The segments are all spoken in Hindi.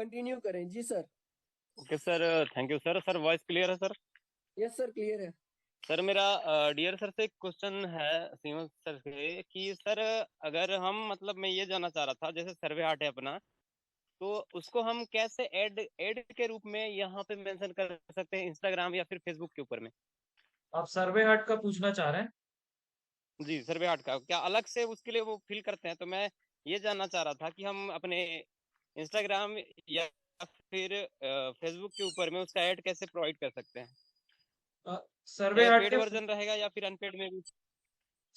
कंटिन्यू करें। जी sir. Okay sir. Thank you sir. Sir voice clear है सर? यस सर, क्लियर है। सर मेरा डियर सर से एक क्वेश्चन है, सीमा सर से, कि सर अगर हम मतलब मैं ये जानना चाह रहा था, जैसे सर्वे हार्ट है अपना, तो उसको हम कैसे ऐड ऐड के रूप में यहाँ पे मेंशन कर सकते हैं, इंस्टाग्राम या फिर फेसबुक के ऊपर में? आप सर्वे हार्ट का पूछना चाह रहे हैं? जी, सर्वे हार्ट का क्या अलग से उसके लिए वो फिल करते हैं? तो मैं ये जानना चाह रहा था कि हम अपने इंस्टाग्राम या फिर फेसबुक के ऊपर में उसका ऐड कैसे प्रोवाइड कर सकते हैं? अ, सर्वे क्या हार्ट पेड के वर्जन रहेगा या फिर अनपेड में भी?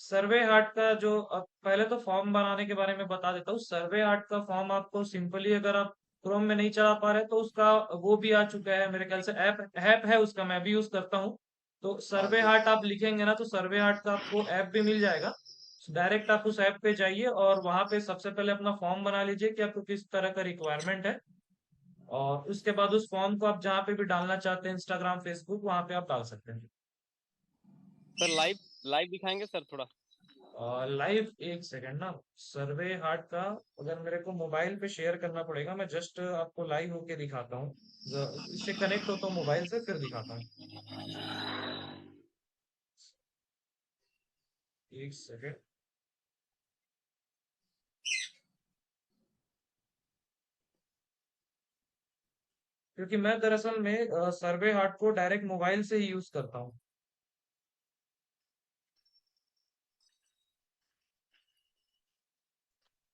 सर्वे हार्ट का जो पहले तो फॉर्म बनाने के बारे में बता देता हूँ। सर्वे हार्ट का फॉर्म आपको सिंपली, अगर आप क्रोम में नहीं चला पा रहे तो उसका वो भी आ चुका है मेरे ख्याल से। ऐप ऐप है उसका, मैं भी यूज करता हूँ। तो हाँ सर्वे जी। हार्ट आप लिखेंगे ना तो सर्वे हार्ट का आपको ऐप भी मिल जाएगा। डायरेक्ट आप उस ऐप पे जाइए और वहां पे सबसे पहले अपना फॉर्म बना लीजिए कि आपको किस तरह का रिक्वायरमेंट है। और उसके बाद उस फॉर्म को आप जहाँ पे भी डालना चाहते हैं, इंस्टाग्राम, फेसबुक, वहां पे आप डाल सकते हैं। सर लाइव लाइव दिखाएंगे सर थोड़ा? और लाइव एक सेकंड ना। सर्वे हार्ट का अगर मेरे को मोबाइल पे शेयर करना पड़ेगा, मैं जस्ट आपको लाइव होके दिखाता हूँ। इससे कनेक्ट होता हूँ मोबाइल से, फिर दिखाता हूँ। एक सेकंड। क्योंकि मैं दरअसल में सर्वे हार्ट को डायरेक्ट मोबाइल से ही यूज करता हूँ।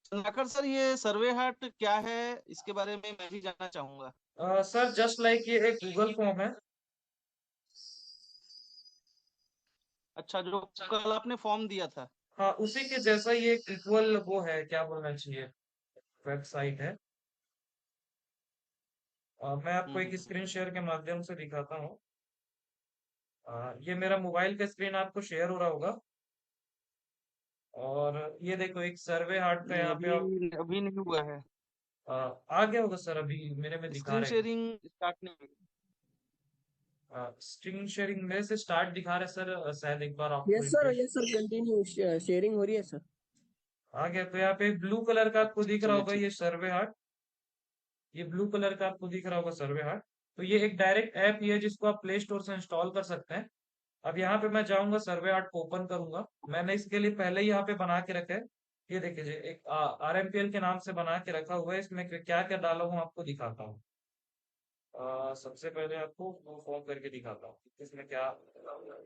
सुनाकर सर, ये सर्वे हार्ट क्या है? इसके बारे में मैं भी जानना चाहूंगा। सर जस्ट लाइक ये एक गूगल फॉर्म है। अच्छा, जो कल आपने फॉर्म दिया था। हाँ, उसी के जैसा ही एक इक्वल वो है, क्या बोलना चाहिए, वेबसाइट है। मैं आपको एक हम्म। स्क्रीन शेयर के माध्यम से दिखाता हूँ। ये मेरा मोबाइल का स्क्रीन आपको शेयर हो रहा होगा। और ये देखो, एक सर्वे हार्ट का नहीं, यहाँ पे आप अभी अभी नहीं हुआ है। आ गया होगा सर, अभी मेरे में दिखा स्क्रीन रहे हैं। शेयरिंग स्टार्ट नहीं हुई। स्क्रीन शेयरिंग मेरे से स्टार्ट दिखा रहे हैं सर, शायद एक बार आपको yes sir, refresh. Yes sir, continue sharing हो रही है सर। आ गया। तो यहाँ पे ब्लू कलर का आपको दिख रहा चलिए होगा, ठीक। ये सर्वे हार्ट। ये ब्लू कलर का आपको दिख रहा होगा सर्वे हार्ट। तो ये एक डायरेक्ट ऐप ही है जिसको आप प्ले स्टोर से इंस्टॉल कर सकते हैं। अब यहाँ पे मैं जाऊंगा, सर्वे आर्ट को ओपन करूंगा। मैंने इसके लिए पहले ही यहाँ पे बना के रखा है। ये देखिए जी, एक RMPL के नाम से बना के रखा हुआ है। इसमें क्या क्या डाला हूँ आपको दिखाता हूँ। सबसे पहले आपको वो फॉर्म करके दिखाता हूँ कि इसमें क्या डाला हुआ है।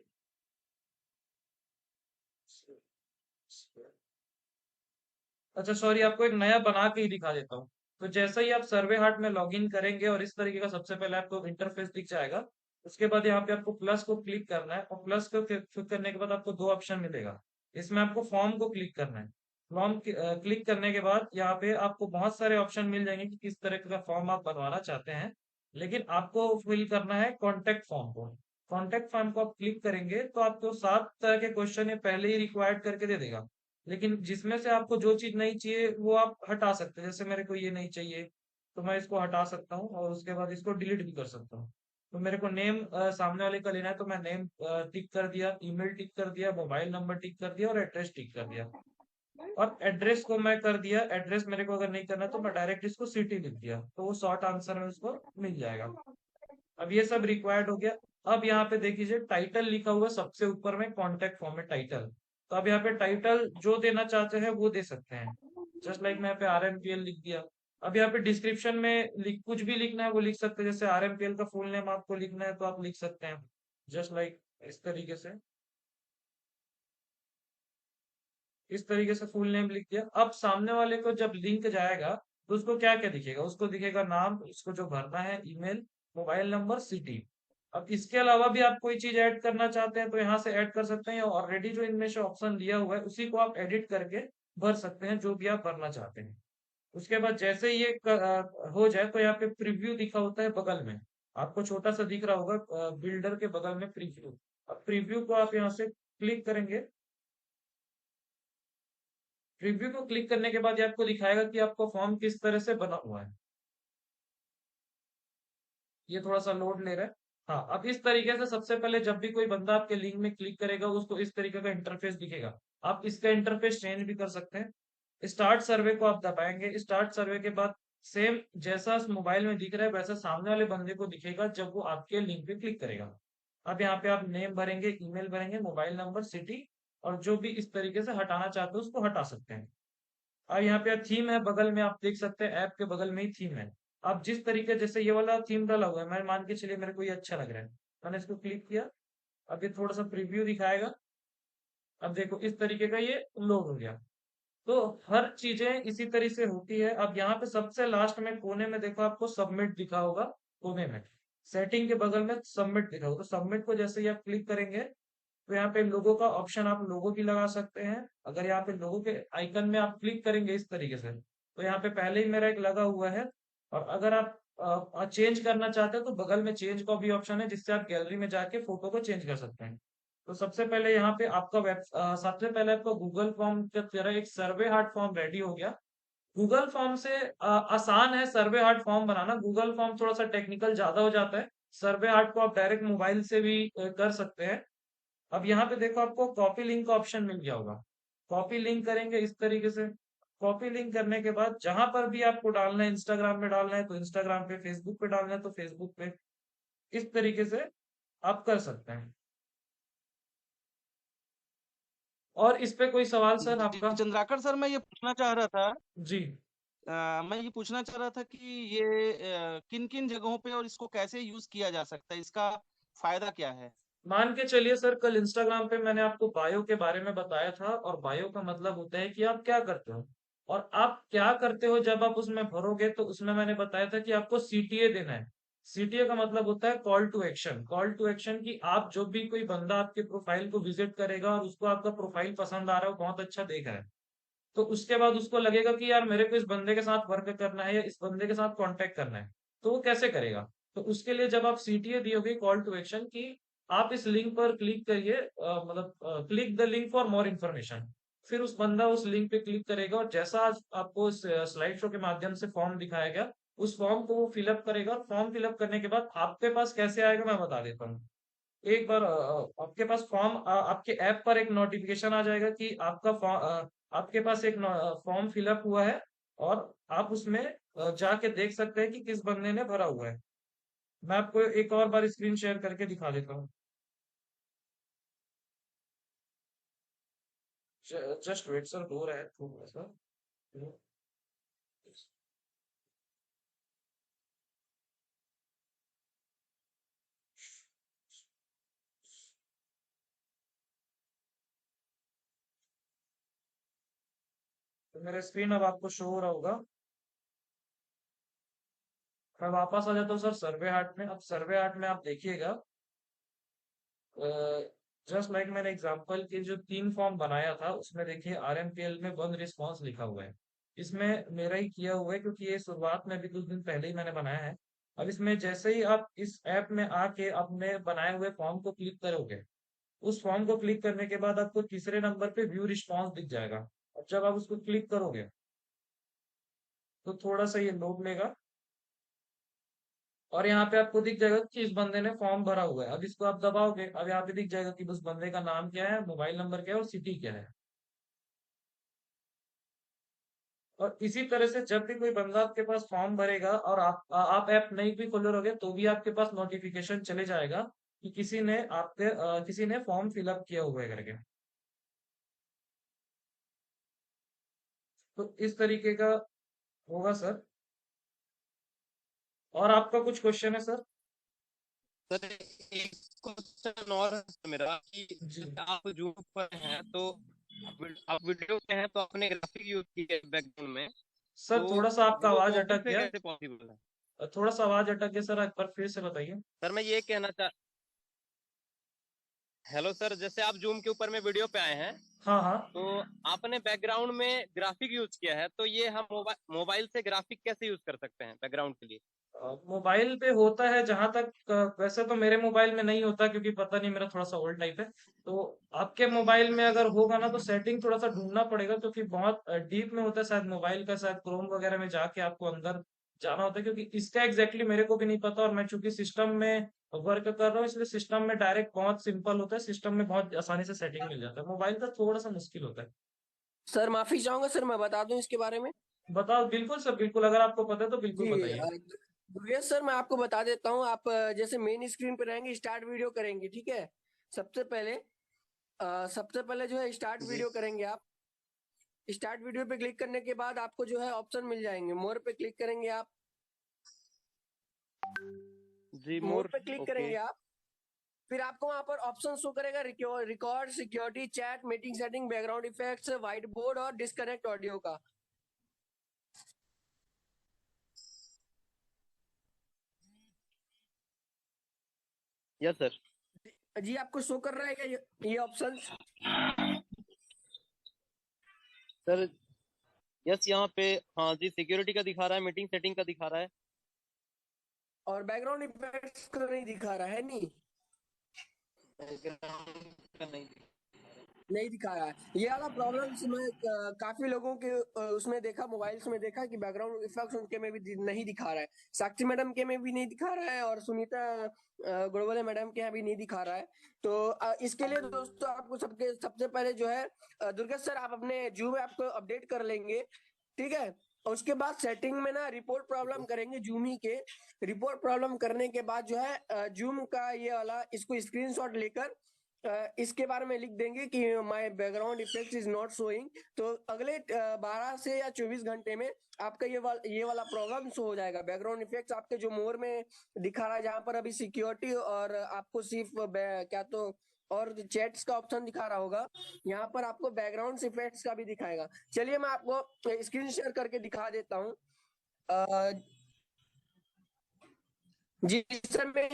अच्छा सॉरी, आपको एक नया बना के ही दिखा देता हूँ। तो जैसे ही आप सर्वे हार्ट में लॉगिन करेंगे और इस तरीके का सबसे पहले आपको इंटरफेस दिख जाएगा। उसके बाद यहाँ पे आपको प्लस को क्लिक करना है और प्लस को क्लिक करने के बाद आपको दो ऑप्शन मिलेगा। इसमें आपको फॉर्म को क्लिक करना है। फॉर्म क्लिक करने के बाद यहाँ पे आपको बहुत सारे ऑप्शन मिल जाएंगे कि किस तरह का फॉर्म आप बनवाना चाहते हैं। लेकिन आपको फिल करना है कॉन्टेक्ट फॉर्म को। कॉन्टेक्ट फॉर्म को आप क्लिक करेंगे तो आपको 7 तरह के क्वेश्चन ये पहले ही रिक्वायर्ड करके दे देगा। लेकिन जिसमें से आपको जो चीज नहीं चाहिए वो आप हटा सकते हैं। जैसे मेरे को ये नहीं चाहिए तो मैं इसको हटा सकता हूँ और उसके बाद इसको डिलीट भी कर सकता हूँ। तो मेरे को नेम सामने वाले का लेना है तो मैं नेम टिक कर दिया, ईमेल टिक कर दिया, मोबाइल नंबर टिक कर दिया और एड्रेस टिक कर दिया। और एड्रेस को मैं कर दिया, एड्रेस मेरे को अगर नहीं करना तो मैं डायरेक्ट इसको सिटी लिख दिया, तो वो शॉर्ट आंसर में उसको मिल जाएगा। अब ये सब रिक्वायर्ड हो गया। अब यहाँ पे देख लीजिए, टाइटल लिखा हुआ है सबसे ऊपर में, कॉन्टेक्ट फॉर्म में टाइटल। तो अब यहाँ पे टाइटल जो देना चाहते हैं वो दे सकते हैं। जस्ट लाइक मैं यहाँ पे RMPL लिख दिया। अब यहाँ पे डिस्क्रिप्शन में कुछ भी लिखना है वो लिख सकते हैं। जैसे RMPL का फुल नेम आपको लिखना है तो आप लिख सकते हैं, जस्ट लाइक इस तरीके से। इस तरीके से फुल नेम लिख दिया। अब सामने वाले को जब लिंक जाएगा तो उसको क्या क्या दिखेगा, उसको दिखेगा नाम, उसको जो भरना है, ईमेल, मोबाइल नंबर, सिटी। अब इसके अलावा भी आप कोई चीज ऐड करना चाहते हैं तो यहाँ से ऐड कर सकते हैं, या ऑलरेडी जो इनमें से ऑप्शन दिया हुआ है उसी को आप एडिट करके भर सकते हैं, जो भी आप भरना चाहते हैं। उसके बाद जैसे ये हो जाए तो यहाँ पे प्रीव्यू दिखा होता है बगल में, आपको छोटा सा दिख रहा होगा बिल्डर के बगल में प्रीव्यू। अब प्रीव्यू को आप यहाँ से क्लिक करेंगे। प्रीव्यू को क्लिक करने के बाद ये आपको दिखाएगा कि आपका फॉर्म किस तरह से बना हुआ है। ये थोड़ा सा लोड ले रहा है। हाँ, अब इस तरीके से सबसे पहले जब भी कोई बंदा आपके लिंक में क्लिक करेगा उसको इस तरीके का इंटरफेस दिखेगा। आप इसका इंटरफेस चेंज भी कर सकते हैं। स्टार्ट सर्वे को आप दबाएंगे। स्टार्ट सर्वे के बाद सेम जैसा मोबाइल में दिख रहा है वैसा सामने वाले बंदे को दिखेगा जब वो आपके लिंक पे क्लिक करेगा। अब यहाँ पे आप नेम भरेंगे, ईमेल भरेंगे, मोबाइल नंबर, सिटी, और जो भी इस तरीके से हटाना चाहते हो उसको हटा सकते हैं। अब यहाँ पे थीम है, बगल में आप देख सकते हैं ऐप के बगल में ही थीम है। आप जिस तरीके, जैसे ये वाला थीम डाला हुआ है, मैं मान के चलिए मेरे को ये अच्छा लग रहा है, मैंने इसको क्लिक किया। अब ये थोड़ा सा प्रीव्यू दिखाएगा। अब देखो इस तरीके का ये लोड हो गया। तो हर चीजें इसी तरह से होती है। अब यहाँ पे सबसे लास्ट में कोने में देखो आपको सबमिट दिखा होगा, कोने में सेटिंग के बगल में सबमिट दिखा होगा। तो सबमिट को जैसे ही आप क्लिक करेंगे तो यहाँ पे लोगो का ऑप्शन, आप लोगो भी लगा सकते हैं। अगर यहाँ पे लोगो के आइकन में आप क्लिक करेंगे इस तरीके से, तो यहाँ पे पहले ही मेरा एक लगा हुआ है। और अगर आप चेंज करना चाहते हो तो बगल में चेंज का भी ऑप्शन है, जिससे आप गैलरी में जाके फोटो को चेंज कर सकते हैं। तो सबसे पहले यहाँ पे आपका सबसे पहले आपका गूगल फॉर्म की तरह एक सर्वे हार्ट फॉर्म रेडी हो गया। गूगल फॉर्म से आसान है सर्वे हार्ट फॉर्म बनाना। गूगल फॉर्म थोड़ा सा टेक्निकल ज्यादा हो जाता है। सर्वे हार्ट को आप डायरेक्ट मोबाइल से भी कर सकते हैं। अब यहाँ पे देखो आपको कॉपी लिंक का ऑप्शन मिल गया होगा। कॉपी लिंक करेंगे इस तरीके से। कॉपी लिंक करने के बाद जहां पर भी आपको डालना है, इंस्टाग्राम में डालना है तो इंस्टाग्राम पे, फेसबुक पे डालना है तो फेसबुक पे, इस तरीके से आप कर सकते हैं। और इस पे कोई सवाल सर जी आपका? चंद्राकर सर, मैं ये पूछना चाह रहा था जी। मैं ये पूछना चाह रहा था कि ये किन किन जगहों पे और इसको कैसे यूज किया जा सकता है, इसका फायदा क्या है? मान के चलिए सर, कल इंस्टाग्राम पे मैंने आपको बायो के बारे में बताया था, और बायो का मतलब होता है कि आप क्या करते हो। और आप क्या करते हो जब आप उसमें भरोगे, तो उसमें मैंने बताया था कि आपको सीटीए देना है। सीटीए का मतलब होता है call to action. Call to action की आप, जो भी कोई बंदा आपके प्रोफाइल को विजिट करेगा और उसको आपका प्रोफाइल पसंद आ रहा है, वो बहुत अच्छा देख रहा है, तो उसके बाद उसको लगेगा कि यार मेरे को इस बंदे के साथ वर्क करना है या इस बंदे के साथ कांटेक्ट करना है, तो वो कैसे करेगा? तो उसके लिए जब आप सीटीए दियोगे, कॉल टू एक्शन की, आप इस लिंक पर क्लिक करिए, मतलब click the link for more information. फिर उस बंदा उस लिंक पे क्लिक करेगा, और जैसा आज आपको इस स्लाइड शो के माध्यम से फॉर्म दिखाया गया, उस फॉर्म को वो फिलअप करेगा। फॉर्म फिलअप करने के बाद आपके पास कैसे आएगा मैं बता देता हूँ। एक बार आपके पास फॉर्म, आपके ऐप पर एक नोटिफिकेशन आ जाएगा कि आपका आपके पास एक फॉर्म फिलअप हुआ है, और आप उसमें जाके देख सकते हैं कि किस बंदे ने भरा हुआ है। मैं आपको एक और बार स्क्रीन शेयर करके दिखा देता हूँ। जस्ट वेट सर, हो रहा है थोड़ा सा। तो मेरा स्क्रीन अब आपको शो हो रहा होगा। मैं वापस आ जाता हूँ सर सर्वे हार्ट में। अब सर्वे हार्ट में आप देखिएगा, जस्ट लाइक मैंने एग्जांपल के जो 3 फॉर्म बनाया था, उसमें देखिए आरएमपीएल में 1 रिस्पॉन्स लिखा हुआ है। इसमें मेरा ही किया हुआ है, क्योंकि ये शुरुआत में भी कुछ दिन पहले ही मैंने बनाया है। अब इसमें जैसे ही आप इस ऐप में आके अपने बनाए हुए फॉर्म को क्लिक करोगे, उस फॉर्म को क्लिक करने के बाद आपको तीसरे नंबर पे व्यू रिस्पॉन्स दिख जाएगा। और जब आप उसको क्लिक करोगे तो थोड़ा सा ये लोड लेगा, और यहाँ पे आपको दिख जाएगा कि इस बंदे ने फॉर्म भरा हुआ है। अब इसको आप दबाओगे, अब यहाँ पे दिख जाएगा कि उस बंदे का नाम क्या है, मोबाइल नंबर क्या है और सिटी क्या है। और इसी तरह से जब भी कोई बंदा आपके पास फॉर्म भरेगा और आप ऐप नहीं भी खोल रहोगे, तो भी आपके पास नोटिफिकेशन चले जाएगा कि किसी ने फॉर्म फिलअप किया हुआ है करके। तो इस तरीके का होगा सर। और आपका कुछ क्वेश्चन है सर? सर एक क्वेश्चन और है मेरा कि जी जैसे आप जूम पर हैं तो आप वीडियो पे हैं तो आपने ग्राफिक यूज की है बैकग्राउंड में, सर, तो थोड़ा सा आपका वो आवाज मोबाइल अटक पे गया। कैसे पॉसिबल है? थोड़ा सा आवाज अटक गया सर, एक बार फिर से बताइए। सर मैं ये कहना चाह हेलो सर, जैसे आप जूम के ऊपर में वीडियो पे आए हैं, हाँ हाँ। तो आपने बैकग्राउंड में ग्राफिक यूज किया है, तो ये हम मोबाइल से ग्राफिक कैसे यूज कर सकते हैं बैकग्राउंड के लिए? मोबाइल पे होता है जहां तक, वैसे तो मेरे मोबाइल में नहीं होता, क्योंकि पता नहीं, मेरा थोड़ा सा ओल्ड टाइप है। तो आपके मोबाइल में अगर होगा ना, तो सेटिंग थोड़ा सा ढूंढना पड़ेगा, क्योंकि बहुत डीप में होता है शायद मोबाइल का, शायद क्रोम वगैरह में जाके आपको अंदर जाना होता है, क्योंकि इसका एग्जैक्टली मेरे को भी नहीं पता। और मैं चूंकि सिस्टम में वर्क कर रहा हूँ, इसलिए सिस्टम में डायरेक्ट बहुत सिंपल होता है, सिस्टम में बहुत आसानी से सेटिंग मिल जाता है। मोबाइल का थोड़ा सा मुश्किल होता है। सर माफी चाहूंगा सर, मैं बता दूं इसके बारे में। बताओ, बिल्कुल सर, बिल्कुल, अगर आपको पता है तो बिल्कुल जी बताइए। दुर्गेश सर, मैं आपको बता देता हूँ। आप जैसे मेन स्क्रीन पे रहेंगे, स्टार्ट वीडियो करेंगे, ठीक है। सबसे पहले सबसे पहले जो है स्टार्ट जी वीडियो करेंगे आप। स्टार्ट वीडियो पे क्लिक करने के बाद आपको जो है ऑप्शन मिल जाएंगे, मोर पे क्लिक करेंगे आप। जी मोर मोर। पे क्लिक ओके। करेंगे आप। फिर आपको वहां पर ऑप्शन शो करेगा, record, security, chat, meeting setting, background effects, white board और डिस्कनेक्ट ऑडियो का। Yes sir. जी आपको शो कर रहा है क्या ये ऑप्शंस? सर यस, यहाँ पे हाँ जी, सिक्योरिटी का दिखा रहा है, मीटिंग सेटिंग का दिखा रहा है। और बैकग्राउंड इफेक्ट्स का नहीं दिखा रहा है, नहीं? बैकग्राउंड का नहीं। नहीं दिखा रहा है। ये वाला प्रॉब्लम्स मैं काफी लोगों के उसमें देखा, मोबाइल्स में देखा कि बैकग्राउंड इफेक्ट्स उनके में भी नहीं दिखा रहा है। साक्षी मैडम के में भी नहीं दिखा रहा है, और सुनीता गुड़वले मैडम के यहाँ भी नहीं दिखा रहा है। तो इसके लिए दोस्तों आपको सबसे पहले जो है दुर्गेश सर, आप अपने जूम ऐप को अपडेट कर लेंगे, ठीक है। और उसके बाद सेटिंग में ना रिपोर्ट प्रॉब्लम करेंगे जूम ही के। रिपोर्ट प्रॉब्लम करने के बाद जो है जूम का ये वाला इसको स्क्रीनशॉट लेकर इसके बारे में लिख देंगे कि my background effect is not showing. तो अगले 12 से या 24 घंटे में आपका ये वाला प्रॉब्लम शो हो जाएगा। बैकग्राउंड इफेक्ट्स आपके जो मोर में दिखा रहा है, जहां पर अभी सिक्योरिटी और आपको सिर्फ क्या तो और चैट्स का ऑप्शन दिखा रहा होगा, यहाँ पर आपको बैकग्राउंड इफेक्ट्स का भी दिखाएगा। चलिए मैं आपको स्क्रीन शेयर करके दिखा देता हूँ। जी सर, मैं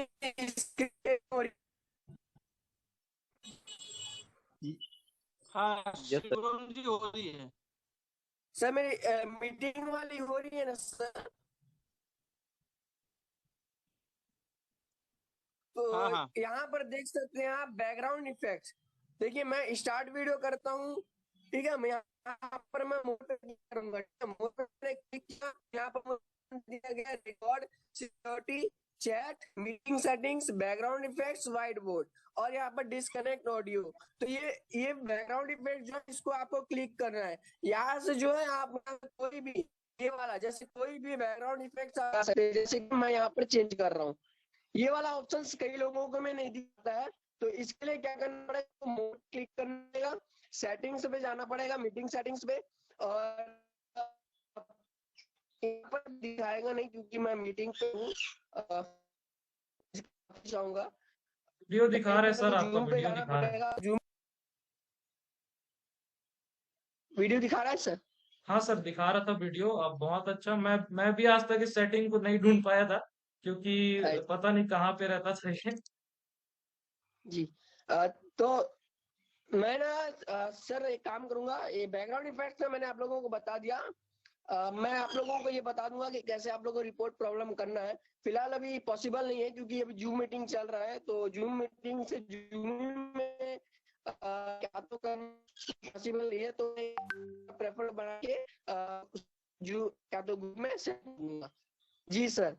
हाँ यस सर। शिवम जी, हो रही है। सर मेरी मीटिंग वाली हो रही है ना सर? तो हाँ हाँ। यहाँ पर देख सकते हैं आप बैकग्राउंड इफेक्ट्स। देखिए मैं स्टार्ट वीडियो करता हूँ, ठीक है। मैं यहाँ पर मैं मोड पे क्लिक करूंगा, ठीक है? मोड पे मैंने क्लिक किया, यहाँ पर मुझे दिया गया record, security, chat, meeting settings, background effects, white board, और यहाँ पर डिस्कनेक्ट ऑडियो। तो ये बैकग्राउंड इफेक्ट जो है, इसको आपको क्लिक करना है। यहाँ से जो है आप कोई भी ये वाला जैसे कोई भी बैकग्राउंड इफेक्ट्स आ सकते हैं, जैसे कि मैं यहाँ पर चेंज कर रहा हूँ। ये वाला ऑप्शन कई लोगों को में नहीं दिखता है। तो इसके लिए क्या करना पड़ेगा, मोड क्लिक करना पड़ेगा, सेटिंग्स पे जाना पड़ेगा, मीटिंग सेटिंग्स पे। और यहाँ पर दिखाएगा नहीं क्योंकि मैं मीटिंग पे हूँ, जाऊंगा। वीडियो दिखा एक रहे मेरे सर, को आपका जूम पे वीडियो जाना दिखा रहे हैं। पड़ेगा। जूम वीडियो दिखा रहा है सर? हाँ सर, दिखा रहा था वीडियो। अब बहुत अच्छा। मैं भी आज तक इस सेटिंग को नहीं ढूंढ पाया था, क्योंकि पता नहीं कहाँ पे रहता था ये। जी तो मैं ना सर एक काम करूंगा, ये बैकग्राउंड इफेक्ट मैंने आप लोगों को बता दिया। मैं आप लोगों को ये बता दूंगा कि कैसे आप लोगों को रिपोर्ट प्रॉब्लम करना है। फिलहाल अभी पॉसिबल नहीं है क्योंकि अभी जूम मीटिंग चल रहा है, तो जूम मीटिंग से जूम में क्या तो करना पॉसिबल नहीं है, तो प्रेफर बना के जो क्या तो ग्रुप में सेट करूंगा। जी सर।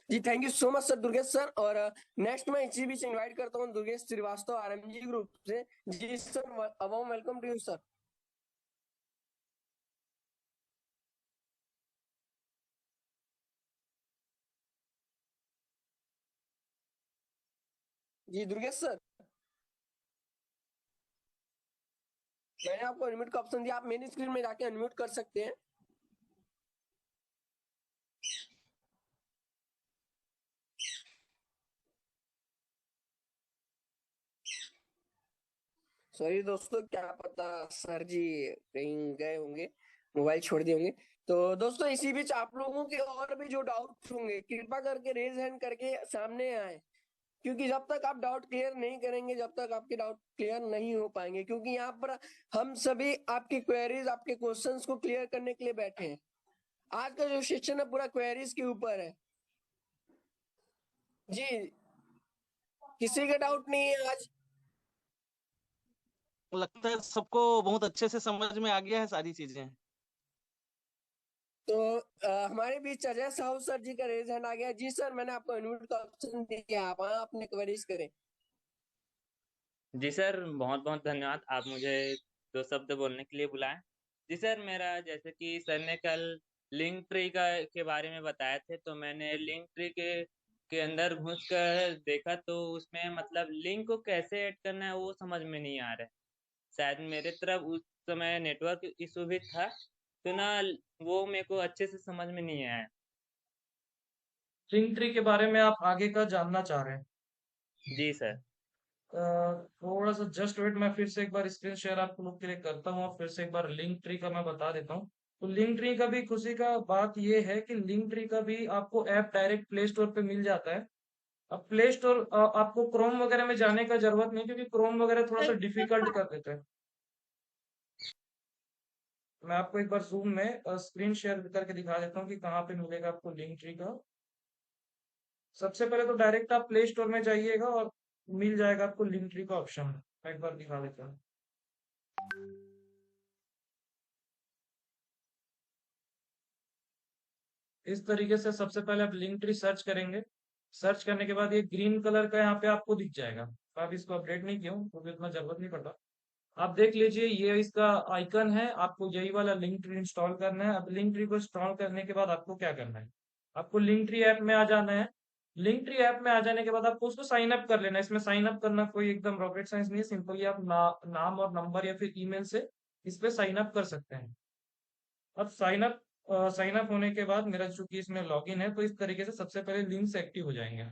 जी thank you so much sir, Durgesh sir. और नेक्स्ट मैं इसी बीच इनवाइट करता हूँ दुर्गेश श्रीवास्तव, आरएमजी ग्रुप से। जी सर, अवाम वेलकम टू यू सर। जी दुर्गेश सर, मैंने आपको अनम्यूट का ऑप्शन दिया, आप मेरी स्क्रीन में जाके अनम्यूट कर सकते हैं। सॉरी दोस्तों, क्या पता सर जी कहीं गए होंगे, मोबाइल छोड़ दिए होंगे। तो दोस्तों इसी बीच आप लोगों के और भी जो डाउट होंगे, कृपा करके रेज हैंड करके सामने आए। क्योंकि जब तक आप डाउट क्लियर नहीं करेंगे, जब तक आपके डाउट क्लियर नहीं हो पाएंगे, क्योंकि यहाँ पर हम सभी आपकी क्वेरीज, आपके क्वेश्चंस को क्लियर करने के लिए बैठे हैं। आज का जो सेशन है पूरा क्वेरीज के ऊपर है। जी, किसी का डाउट नहीं है आज? लगता है सबको बहुत अच्छे से समझ में आ गया है सारी चीजें। तो हमारे बीच अजय साहू सर जी का रेज हैंड आ गया। जी सर, मैंने आपको अनम्यूट का ऑप्शन दिया, आप अपने क्वेरीज करें। जी सर, बहुत-बहुत धन्यवाद। आप मुझे 2 शब्द बोलने के लिए बुलाए। जी सर, मेरा जैसे कि सर ने कल लिंक ट्री का के बारे में बताए थे, तो मैंने लिंक ट्री के अंदर घुस कर देखा, तो उसमें मतलब लिंक को कैसे ऐड करना है, वो समझ में नहीं आ रहा है। शायद मेरे तरफ उस समय नेटवर्क इश्यू भी था, तो ना वो मेरे को अच्छे से समझ में नहीं आया। लिंक ट्री के बारे में आप आगे का जानना चाह रहे हैं? जी सर। थोड़ा सा जस्ट वेट, मैं फिर से एक बार स्क्रीन शेयर आप लोग के लिए करता हूँ और फिर से एक बार लिंक ट्री का मैं बता देता हूँ। तो लिंक ट्री का भी खुशी का बात ये है कि लिंक ट्री का भी आपको ऐप डायरेक्ट प्ले स्टोर पे मिल जाता है। अब प्ले स्टोर आपको क्रोम वगैरह में जाने का जरूरत नहीं, क्योंकि क्रोम वगैरह थोड़ा सा डिफिकल्ट कर देता है। मैं आपको एक बार जूम में स्क्रीन शेयर करके दिखा देता हूँ कि कहाँ पे मिलेगा आपको लिंक ट्री का। सबसे पहले तो डायरेक्ट आप प्ले स्टोर में जाइएगा और मिल जाएगा आपको लिंक ट्री का ऑप्शन। मैं एक बार दिखा देता हूँ। इस तरीके से सबसे पहले आप लिंक ट्री सर्च करेंगे। सर्च करने के बाद ये ग्रीन कलर का यहाँ पे आपको दिख जाएगा। आप इसको अपडेट नहीं किया हूँ क्योंकि इतना जरूरत नहीं पड़ता। आप देख लीजिए, ये इसका आइकन है। आपको यही वाला लिंक ट्री इंस्टॉल करना है। अब लिंक ट्री को इंस्टॉल करने के बाद आपको क्या करना है, आपको लिंक ट्री ऐप में आ जाना है। लिंक ट्री ऐप में आ जाने के बाद आपको उसको साइन अप कर लेना है। इसमें साइन अप करना कोई एकदम रॉकेट साइंस नहीं है। सिंपली आप नाम और नंबर या फिर ईमेल से इस पे साइन अप कर सकते हैं। अब साइन अप होने के बाद मेरा चूंकि इसमें लॉगिन है, तो इस तरीके से सबसे पहले लिंक्स एक्टिव हो जाएंगे।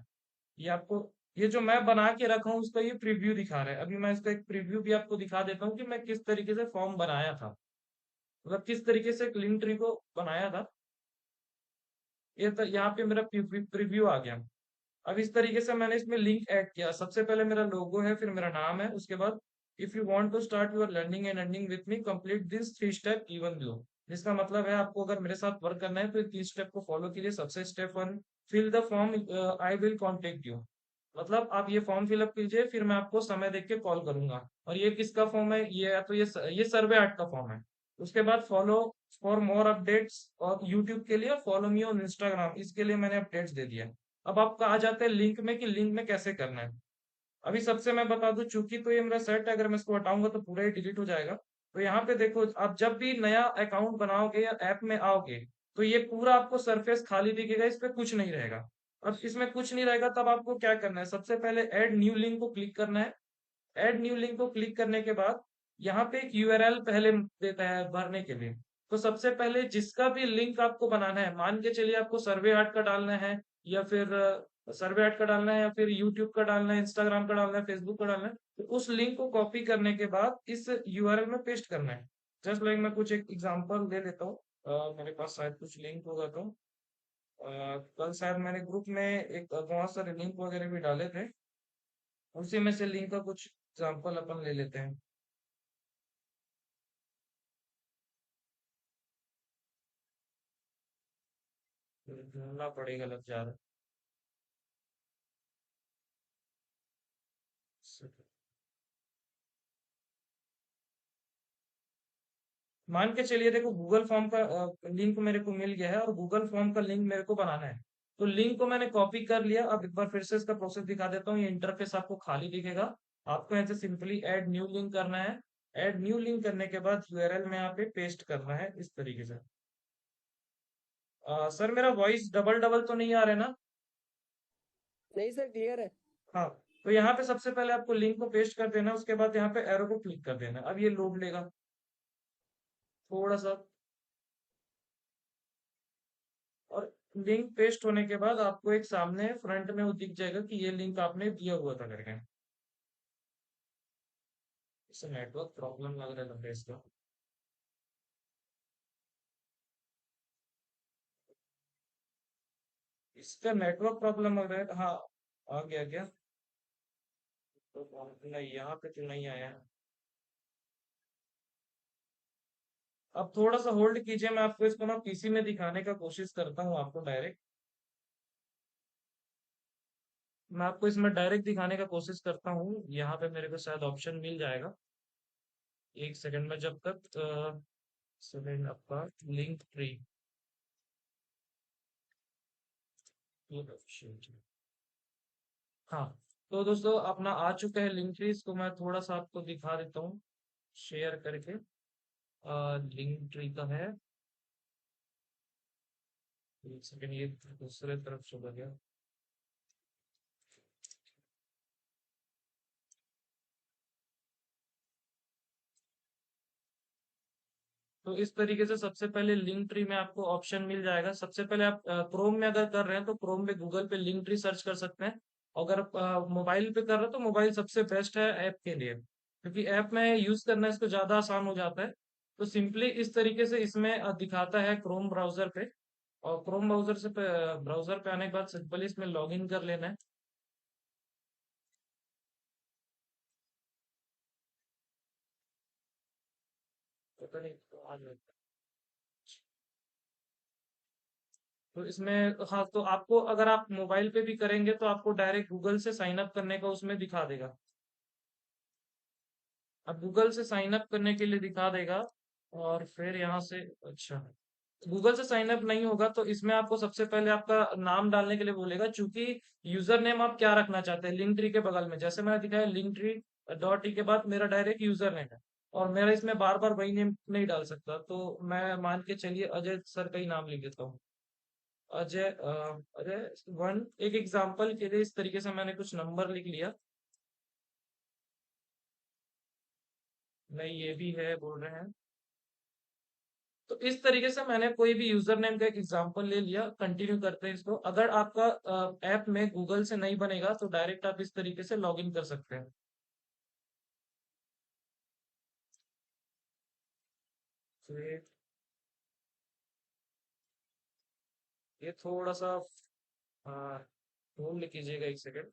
ये आपको, ये जो मैं बना के रखा हूँ उसका ये प्रीव्यू दिखा रहा है। अभी मैं इसका एक प्रीव्यू भी आपको दिखा देता हूँ कि मैं किस तरीके से फॉर्म बनाया था, मतलब किस तरीके से एक लिंक ट्री को बनाया था। ये तो यहाँ पे मेरा प्रीव्यू आ गया। अब इस तरीके से मैंने इसमें लिंक ऐड किया। सबसे पहले मेरा लोगो है, फिर मेरा नाम है, उसके बाद if you want to start your learning and earning with me complete this 3 step given below. जिसका मतलब है आपको अगर मेरे साथ वर्क करना है तो 3 स्टेप को फॉलो कीजिए। सबसे step 1, fill the form, I will contact you. मतलब आप ये फॉर्म फिलअप कीजिए, फिर मैं आपको समय देख के कॉल करूंगा। और ये किसका फॉर्म है, ये या तो ये सर्वे आर्ट का फॉर्म है। उसके बाद फॉलो फॉर मोर अपडेट्स, और यूट्यूब के लिए फॉलो मी ऑन इंस्टाग्राम, इसके लिए मैंने अपडेट्स दे दिया। अब आपका आ जाता है लिंक में कि लिंक में कैसे करना है। अभी सबसे मैं बता दूं, चूंकि तो ये मेरा सेट है, अगर मैं इसको हटाऊंगा तो पूरा ही डिलीट हो जाएगा। तो यहाँ पे देखो, आप जब भी नया अकाउंट बनाओगे या ऐप में आओगे, तो ये पूरा आपको सरफेस खाली दिखेगा, इस पे कुछ नहीं रहेगा। अब इसमें कुछ नहीं रहेगा, तब आपको क्या करना है, सबसे पहले ऐड न्यू लिंक को क्लिक करना है। ऐड न्यू लिंक को क्लिक करने के बाद यहाँ पे एक यूआरएल पहले देता है भरने के लिए। तो सबसे पहले जिसका भी लिंक आपको बनाना है, मान के चलिए आपको सर्वे आर्ट का डालना है, या फिर सर्वे आर्ट का डालना है, या फिर यूट्यूब का डालना है, इंस्टाग्राम का डालना है, फेसबुक का डालना है, तो उस लिंक को कॉपी करने के बाद इस यूआरएल में पेस्ट करना है। जस्ट लाइक मैं कुछ एक एग्जांपल दे देता हूँ। मेरे पास शायद कुछ लिंक होगा, तो कल शायद मैंने ग्रुप में एक बहुत सारे लिंक वगैरह भी डाले थे, उसी में से लिंक का कुछ एग्जांपल अपन ले लेते हैं। ढूंढना पड़ेगा, लग जा रहा है। मान के चलिए, देखो गूगल फॉर्म का लिंक मेरे को मिल गया है, और गूगल फॉर्म का लिंक मेरे को बनाना है। तो लिंक को मैंने कॉपी कर लिया। अब एक बार फिर से इसका प्रोसेस दिखा देता हूँ। ये इंटरफेस आपको खाली दिखेगा। आपको यहाँ से सिंपली ऐड न्यू लिंक करना है। ऐड न्यू लिंक करने के बाद यूआरएल में यहाँ पे पेस्ट करना है इस तरीके से। सर मेरा वॉइस डबल डबल तो नहीं आ रहा है ना? नहीं सर, क्लियर है। हाँ। तो यहाँ पे सबसे पहले आपको लिंक को पेस्ट कर देना है, उसके बाद यहाँ पे एरो को क्लिक कर देना है। अब ये लोड लेगा थोड़ा सा, और लिंक पेस्ट होने के बाद आपको एक सामने फ्रंट में वो दिख जाएगा कि ये लिंक आपने दिया हुआ था करके। इससे नेटवर्क प्रॉब्लम लग रहा है, लग इसका। इसका नेटवर्क प्रॉब्लम लग रहा है। हाँ, आ गया क्या? तो नहीं, यहाँ पे तो नहीं आया है। अब थोड़ा सा होल्ड कीजिए, मैं आपको इसको ना पीसी में दिखाने का कोशिश करता हूँ आपको डायरेक्ट। मैं आपको इसमें डायरेक्ट दिखाने का कोशिश करता हूँ। यहाँ पे मेरे को शायद ऑप्शन मिल जाएगा। एक सेकंड में, जब तक सेकंड आपका लिंक ट्री। हाँ, तो दोस्तों अपना आ चुका है लिंक ट्री, इसको मैं थोड़ा सा आपको दिखा देता हूँ शेयर करके। लिंक ट्री का है, एक सेकंड, ये दूसरे तरफ चला गया। तो इस तरीके से सबसे पहले लिंक ट्री में आपको ऑप्शन मिल जाएगा। सबसे पहले आप क्रोम में अगर कर रहे हैं तो क्रोम में गूगल पे लिंक ट्री सर्च कर सकते हैं। अगर मोबाइल पे कर रहे हो तो मोबाइल सबसे बेस्ट है ऐप के लिए, क्योंकि ऐप में यूज करना इसको ज्यादा आसान हो जाता है। तो सिंपली इस तरीके से इसमें दिखाता है क्रोम ब्राउजर पे, और क्रोम ब्राउजर से ब्राउजर पे आने के बाद सिंपली इसमें लॉग इन कर लेना है। पता नहीं तो आ जाएगा। तो इसमें हाँ, तो आपको अगर आप मोबाइल पे भी करेंगे तो आपको डायरेक्ट गूगल से साइन अप करने का उसमें दिखा देगा। अब गूगल से साइन अप करने के लिए दिखा देगा, और फिर यहाँ से, अच्छा, गूगल से साइन अप नहीं होगा तो इसमें आपको सबसे पहले आपका नाम डालने के लिए बोलेगा, चूंकि यूजर नेम आप क्या रखना चाहते हैं। लिंक ट्री के बगल में जैसे मैंने दिखाया लिंक ट्री डॉट टी के बाद मेरा डायरेक्ट यूजर नेम है, और मेरा इसमें बार बार वही नेम नहीं डाल सकता, तो मैं मान के चलिए अजय सर का ही नाम लिख देता हूँ। अजय अजय वन, एक एग्जांपल के लिए इस तरीके से मैंने कुछ नंबर लिख लिया। नहीं, ये भी है बोल रहे हैं। तो इस तरीके से मैंने कोई भी यूजर नेम का एक एग्जांपल ले लिया। कंटिन्यू करते हैं इसको। अगर आपका ऐप में गूगल से नहीं बनेगा तो डायरेक्ट आप इस तरीके से लॉग इन कर सकते हैं। तो ये थोड़ा सा होल्ड कीजिएगा एक सेकेंड।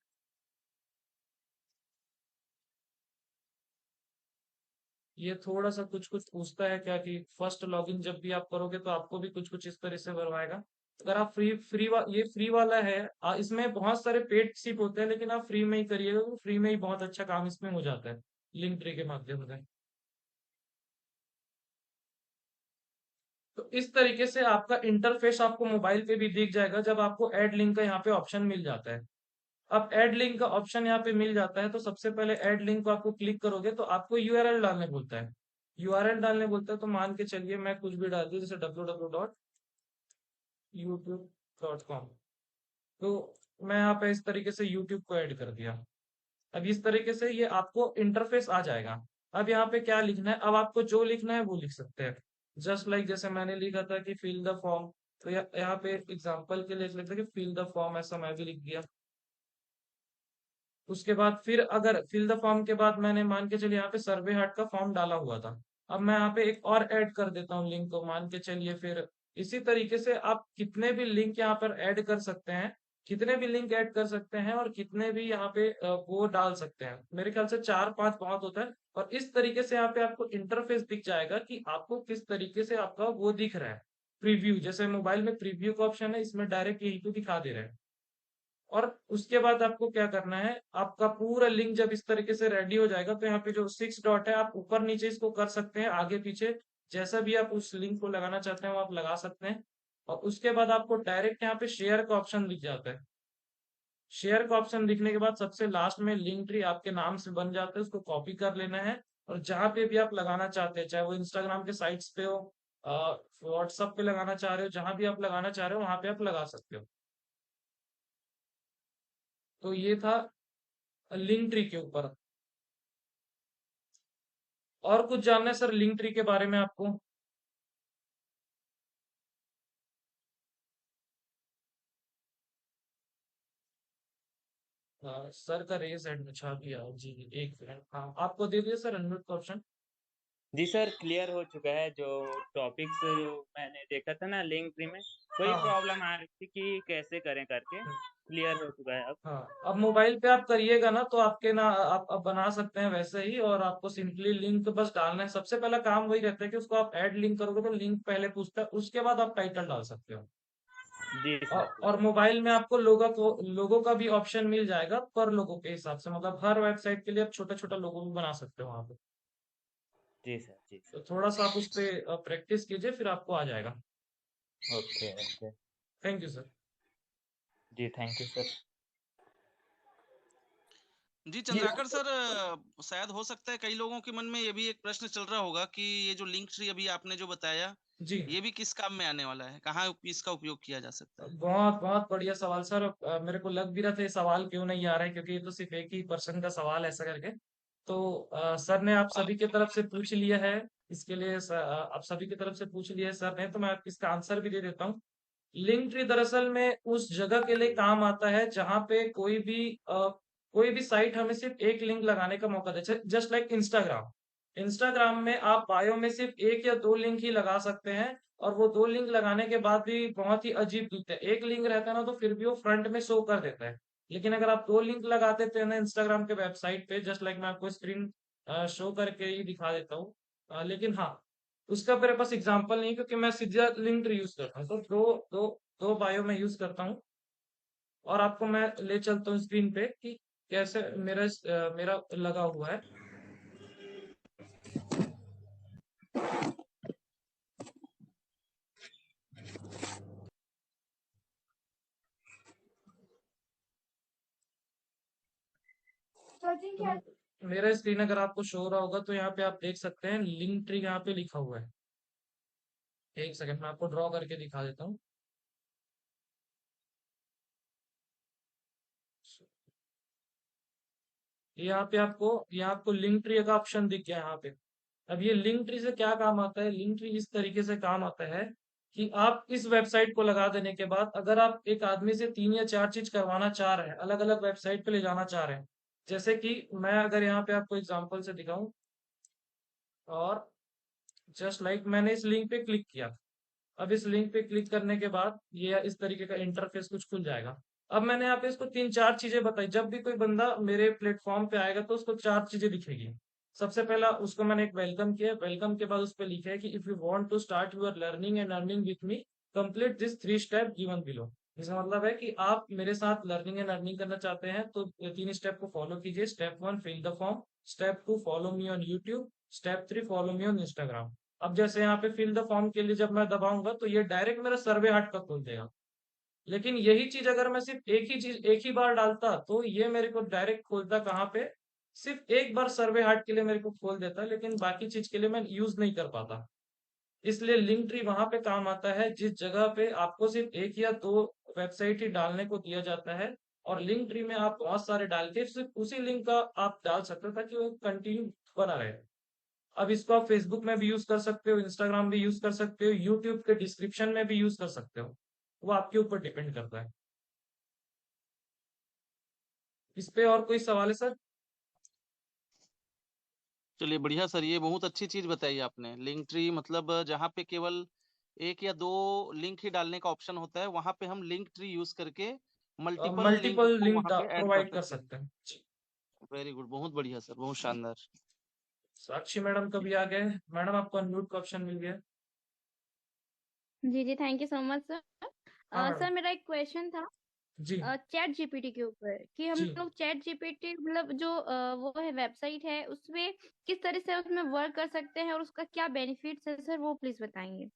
ये थोड़ा सा कुछ कुछ पूछता है क्या, कि फर्स्ट लॉगिन जब भी आप करोगे तो आपको भी कुछ कुछ इस तरह से करवाएगा। अगर आप ये फ्री वाला है, इसमें बहुत सारे पेड सिप होते हैं, लेकिन आप फ्री में ही करिएगा, तो फ्री में ही बहुत अच्छा काम इसमें हो जाता है लिंक ट्री के माध्यम से। तो इस तरीके से आपका इंटरफेस आपको मोबाइल पे भी दिख जाएगा जब आपको ऐड लिंक का यहाँ पे ऑप्शन मिल जाता है। अब ऐड लिंक का ऑप्शन यहाँ पे मिल जाता है तो सबसे पहले ऐड लिंक को आपको क्लिक करोगे तो आपको यूआरएल डालने बोलता है। यूआरएल डालने बोलता है तो मान के चलिए मैं कुछ भी डाल दूं, जैसे www.youtube.com। तो मैं यहाँ पे इस तरीके से यूट्यूब को ऐड कर दिया। अब इस तरीके से ये आपको इंटरफेस आ जाएगा। अब यहाँ पे क्या लिखना है, अब आपको जो लिखना है वो लिख सकते हैं। जस्ट लाइक जैसे मैंने लिखा था कि फिल द फॉर्म, तो यहाँ पे एग्जांपल के लिए लिखता है कि फिल द फॉर्म, ऐसा मैं भी लिख दिया। उसके बाद फिर अगर फिल द फॉर्म के बाद मैंने मान के चलिए यहाँ पे सर्वे हार्ट का फॉर्म डाला हुआ था, अब मैं यहाँ पे एक और ऐड कर देता हूँ लिंक को, मान के चलिए। फिर इसी तरीके से आप कितने भी लिंक यहाँ पर ऐड कर सकते हैं, कितने भी लिंक ऐड कर सकते हैं, और कितने भी यहाँ पे वो डाल सकते हैं। मेरे ख्याल से 4-5 बहुत होता है। और इस तरीके से यहाँ पे आपको इंटरफेस दिख जाएगा कि आपको किस तरीके से आपका वो दिख रहा है। प्रीव्यू, जैसे मोबाइल में प्रीव्यू का ऑप्शन है, इसमें डायरेक्ट यही पे दिखा दे रहे हैं। और उसके बाद आपको क्या करना है, आपका पूरा लिंक जब इस तरीके से रेडी हो जाएगा तो यहाँ पे जो 6 डॉट है, आप ऊपर नीचे इसको कर सकते हैं, आगे पीछे जैसा भी आप उस लिंक को लगाना चाहते हैं वो आप लगा सकते हैं। और उसके बाद आपको डायरेक्ट यहाँ पे शेयर का ऑप्शन दिख जाता है। शेयर का ऑप्शन दिखने के बाद सबसे लास्ट में लिंक ट्री आपके नाम से बन जाता है, उसको कॉपी कर लेना है। और जहां पे भी आप लगाना चाहते हैं, चाहे वो इंस्टाग्राम के साइट्स पे हो, व्हाट्सएप पे लगाना चाह रहे हो, जहां भी आप लगाना चाह रहे हो वहां पे आप लगा सकते हो। तो ये था लिंक ट्री के ऊपर। और कुछ जानना है सर लिंक ट्री के बारे में आपको? सर का रेस एंड अच्छा किया जी, एक मिनट, हाँ आपको दे दिया सर अनम्यूट का ऑप्शन। जी सर, क्लियर हो चुका है। जो टॉपिक्स जो मैंने देखा था ना लिंक ट्री में, वही हाँ प्रॉब्लम आ रही थी कि कैसे करें करके। हाँ क्लियर हो चुका है अब। हाँ। अब मोबाइल पे आप करिएगा ना तो आपके ना आप बना सकते हैं वैसे ही, और आपको सिंपली लिंक बस डालना है। सबसे पहला काम वही रहता है कि उसको आप ऐड लिंक करोगे तो लिंक पहले पूछता है, उसके बाद आप टाइटल डाल सकते हो। जी और, सर, जी और मोबाइल में आपको लोगो का भी ऑप्शन मिल जाएगा पर लोगो के हिसाब से, मतलब हर वेबसाइट के लिए आप छोटा छोटा लोगो भी बना सकते हो वहां पे। जी सर, जी तो थोड़ा सा आप उस पर प्रैक्टिस कीजिए, फिर आपको आ जाएगा। Sir. Okay okay. Thank you sir. जी थैंक यू सर। जी जी चंद्राकर सर, शायद हो सकता है कई लोगों के मन में ये भी एक प्रश्न चल रहा होगा कि ये जो लिंक ट्री अभी आपने जो बताया, जी ये भी किस काम में आने वाला है, कहाँ इसका उपयोग किया जा सकता है? बहुत बहुत बढ़िया सवाल सर। मेरे को लग भी रहा था ये सवाल क्यों नहीं आ रहा है, क्योंकि ये तो सिर्फ एक ही पर्सन का सवाल है ऐसा करके। तो सर ने आप सभी की तरफ से पूछ लिया है, इसके लिए आप सभी की तरफ से पूछ लिया है सर ने, तो मैं आपको इसका आंसर भी दे देता हूँ। लिंक ट्री दरअसल में उस जगह के लिए काम आता है जहां पे कोई भी साइट हमें सिर्फ एक लिंक लगाने का मौका दे, जस्ट लाइक इंस्टाग्राम। इंस्टाग्राम में आप बायो में सिर्फ एक या दो लिंक ही लगा सकते हैं, और वो दो लिंक लगाने के बाद भी बहुत ही अजीब दिखता है। एक लिंक रहता है ना, तो फिर भी वो फ्रंट में शो कर देता है। लेकिन अगर आप दो लिंक लगा देते हैं ना इंस्टाग्राम के वेबसाइट पे, जस्ट लाइक मैं आपको स्क्रीन शो करके ही दिखा देता हूँ। लेकिन हाँ, उसका मेरे पास एग्जांपल नहीं, क्योंकि मैं सीधा लिंक यूज करता हूँ, तो दो बायो में यूज करता हूँ। और आपको मैं ले चलता हूँ स्क्रीन पे कि कैसे मेरा लगा हुआ है। तो मेरा स्क्रीन अगर आपको शो हो रहा होगा तो यहाँ पे आप देख सकते हैं लिंक ट्री यहाँ पे लिखा हुआ है। एक सेकंड मैं आपको ड्रॉ करके दिखा देता हूँ। यहाँ आपको लिंक ट्री का ऑप्शन दिख गया यहाँ पे। अब ये लिंक ट्री से क्या काम आता है? लिंक ट्री इस तरीके से काम आता है कि आप इस वेबसाइट को लगा देने के बाद अगर आप एक आदमी से 3 या 4 चीज करवाना चाह रहे हैं, अलग अलग वेबसाइट पे ले जाना चाह रहे हैं, जैसे कि मैं अगर यहाँ पे आपको एग्जांपल से दिखाऊं, और जस्ट लाइक मैंने इस लिंक पे क्लिक किया। अब इस लिंक पे क्लिक करने के बाद ये इस तरीके का इंटरफेस कुछ खुल जाएगा। अब मैंने यहाँ पे इसको 3 4 चीजें बताई। जब भी कोई बंदा मेरे प्लेटफॉर्म पे आएगा तो उसको 4 चीजें दिखेगी। सबसे पहला उसको मैंने एक वेलकम किया। वेलकम के बाद उस पर लिखा है कि if you want to start your learning and earning with me, complete this 3 step given below. इसका मतलब है कि आप मेरे साथ लर्निंग एंड अर्निंग करना चाहते हैं तो ये 3 स्टेप को फॉलो कीजिए। Step 1, fill the form. Step 2, follow me on YouTube. Step 3, follow me on Instagram. अब जैसे यहाँ पे फिल द फॉर्म के लिए जब मैं दबाऊंगा तो ये डायरेक्ट मेरा सर्वे हट का खोल देगा। लेकिन यही चीज अगर मैं सिर्फ एक ही बार डालता तो ये मेरे को डायरेक्ट खोलता कहाँ पे? सिर्फ एक बार सर्वे हट के लिए मेरे को खोल देता, लेकिन बाकी चीज के लिए मैं यूज नहीं कर पाता। इसलिए लिंक ट्री वहां पे काम आता है जिस जगह पे आपको सिर्फ एक या दो वेबसाइट ही डालने को दिया जाता है, और लिंक ट्री में आप बहुत सारे डाल के सिर्फ उसी लिंक का आप डाल सकते हो ताकि वो कंटिन्यू बना रहे। अब इसको आप फेसबुक में भी यूज कर सकते हो, इंस्टाग्राम भी यूज कर सकते हो, यूट्यूब के डिस्क्रिप्शन में भी यूज कर सकते हो। वो आपके ऊपर डिपेंड करता है। इस पे और कोई सवाल है सर? चलिए बढ़िया सर, ये बहुत अच्छी चीज बताई आपने। लिंक ट्री मतलब जहाँ पे केवल एक या दो लिंक ही डालने का ऑप्शन होता है, वहां पे हम लिंक ट्री यूज करके मल्टीपल लिंक मल्टीपल को लिंक वहां पे ऐड कर प्रोवाइड कर सकते हैं। सकते हैं जी। वेरी गुड, बहुत बढ़िया सर, बहुत शानदार। साक्षी मैडम कभी आ गए? मैडम आपको अनम्यूट का ऑप्शन मिल गया। जी जी, thank you so much sir. हाँ मैडम। सर मेरा एक क्वेश्चन था जी चैट जीपीटी के ऊपर कि हम जी लोग चैट जीपीटी मतलब जो वो है वेबसाइट है उसमें किस तरह से उसमें वर्क कर सकते हैं और उसका क्या बेनिफिट्स है सर, वो प्लीज बताएंगे।